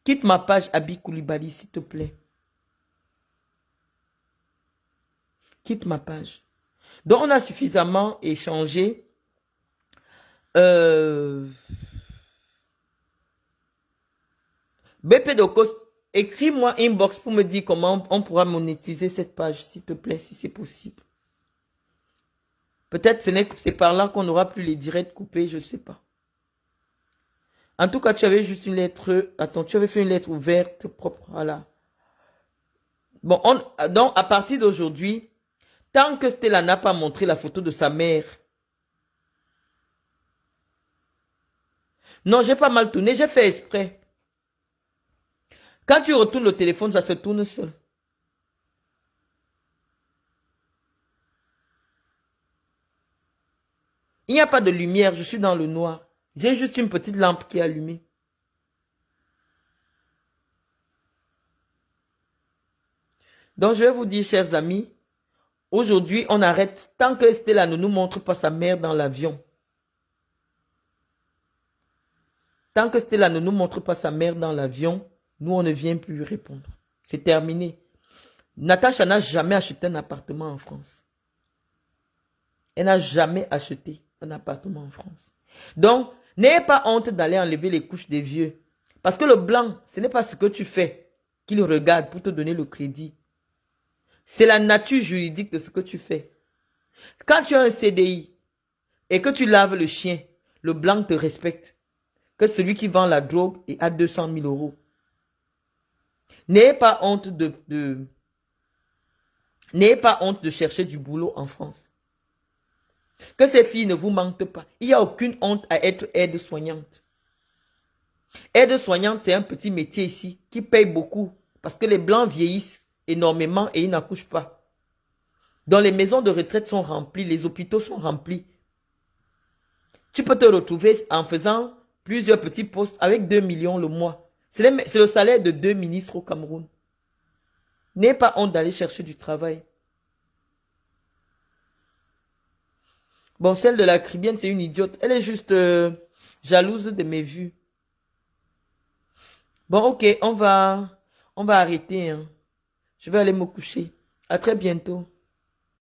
Quitte ma page Abi Koulibaly, s'il te plaît. Quitte ma page. Donc, on a suffisamment échangé. BP Docos, écris-moi inbox pour me dire comment on pourra monétiser cette page, s'il te plaît, si c'est possible. Peut-être c'est par là qu'on n'aura plus les directs coupés, je ne sais pas. En tout cas, tu avais juste une lettre. Attends, tu avais fait une lettre ouverte, propre. Voilà. Bon, donc, à partir d'aujourd'hui, tant que Stella n'a pas montré la photo de sa mère. Non, j'ai pas mal tourné, j'ai fait exprès. Quand tu retournes le téléphone, ça se tourne seul. Il n'y a pas de lumière, je suis dans le noir. J'ai juste une petite lampe qui est allumée. Donc, je vais vous dire, chers amis, aujourd'hui, on arrête tant que Stella ne nous montre pas sa mère dans l'avion. Tant que Stella ne nous montre pas sa mère dans l'avion, nous, on ne vient plus lui répondre. C'est terminé. Natacha n'a jamais acheté un appartement en France. Elle n'a jamais acheté un appartement en France. Donc, n'ayez pas honte d'aller enlever les couches des vieux. Parce que le blanc, ce n'est pas ce que tu fais qu'il regarde pour te donner le crédit. C'est la nature juridique de ce que tu fais. Quand tu as un CDI et que tu laves le chien, le blanc te respecte. Que celui qui vend la drogue est à 200 000 euros. N'ayez pas honte n'ayez pas honte de chercher du boulot en France. Que ces filles ne vous mentent pas. Il n'y a aucune honte à être aide-soignante. Aide-soignante, c'est un petit métier ici qui paye beaucoup. Parce que les blancs vieillissent énormément et ils n'accouchent pas. Donc les maisons de retraite sont remplies, les hôpitaux sont remplis. Tu peux te retrouver en faisant plusieurs petits postes avec 2 millions le mois. C'est le salaire de 2 ministres au Cameroun. N'ayez pas honte d'aller chercher du travail. Bon, celle de la Caribbean, c'est une idiote. Elle est juste jalouse de mes vues. Bon, ok, on va arrêter. Hein. Je vais aller me coucher. À très bientôt.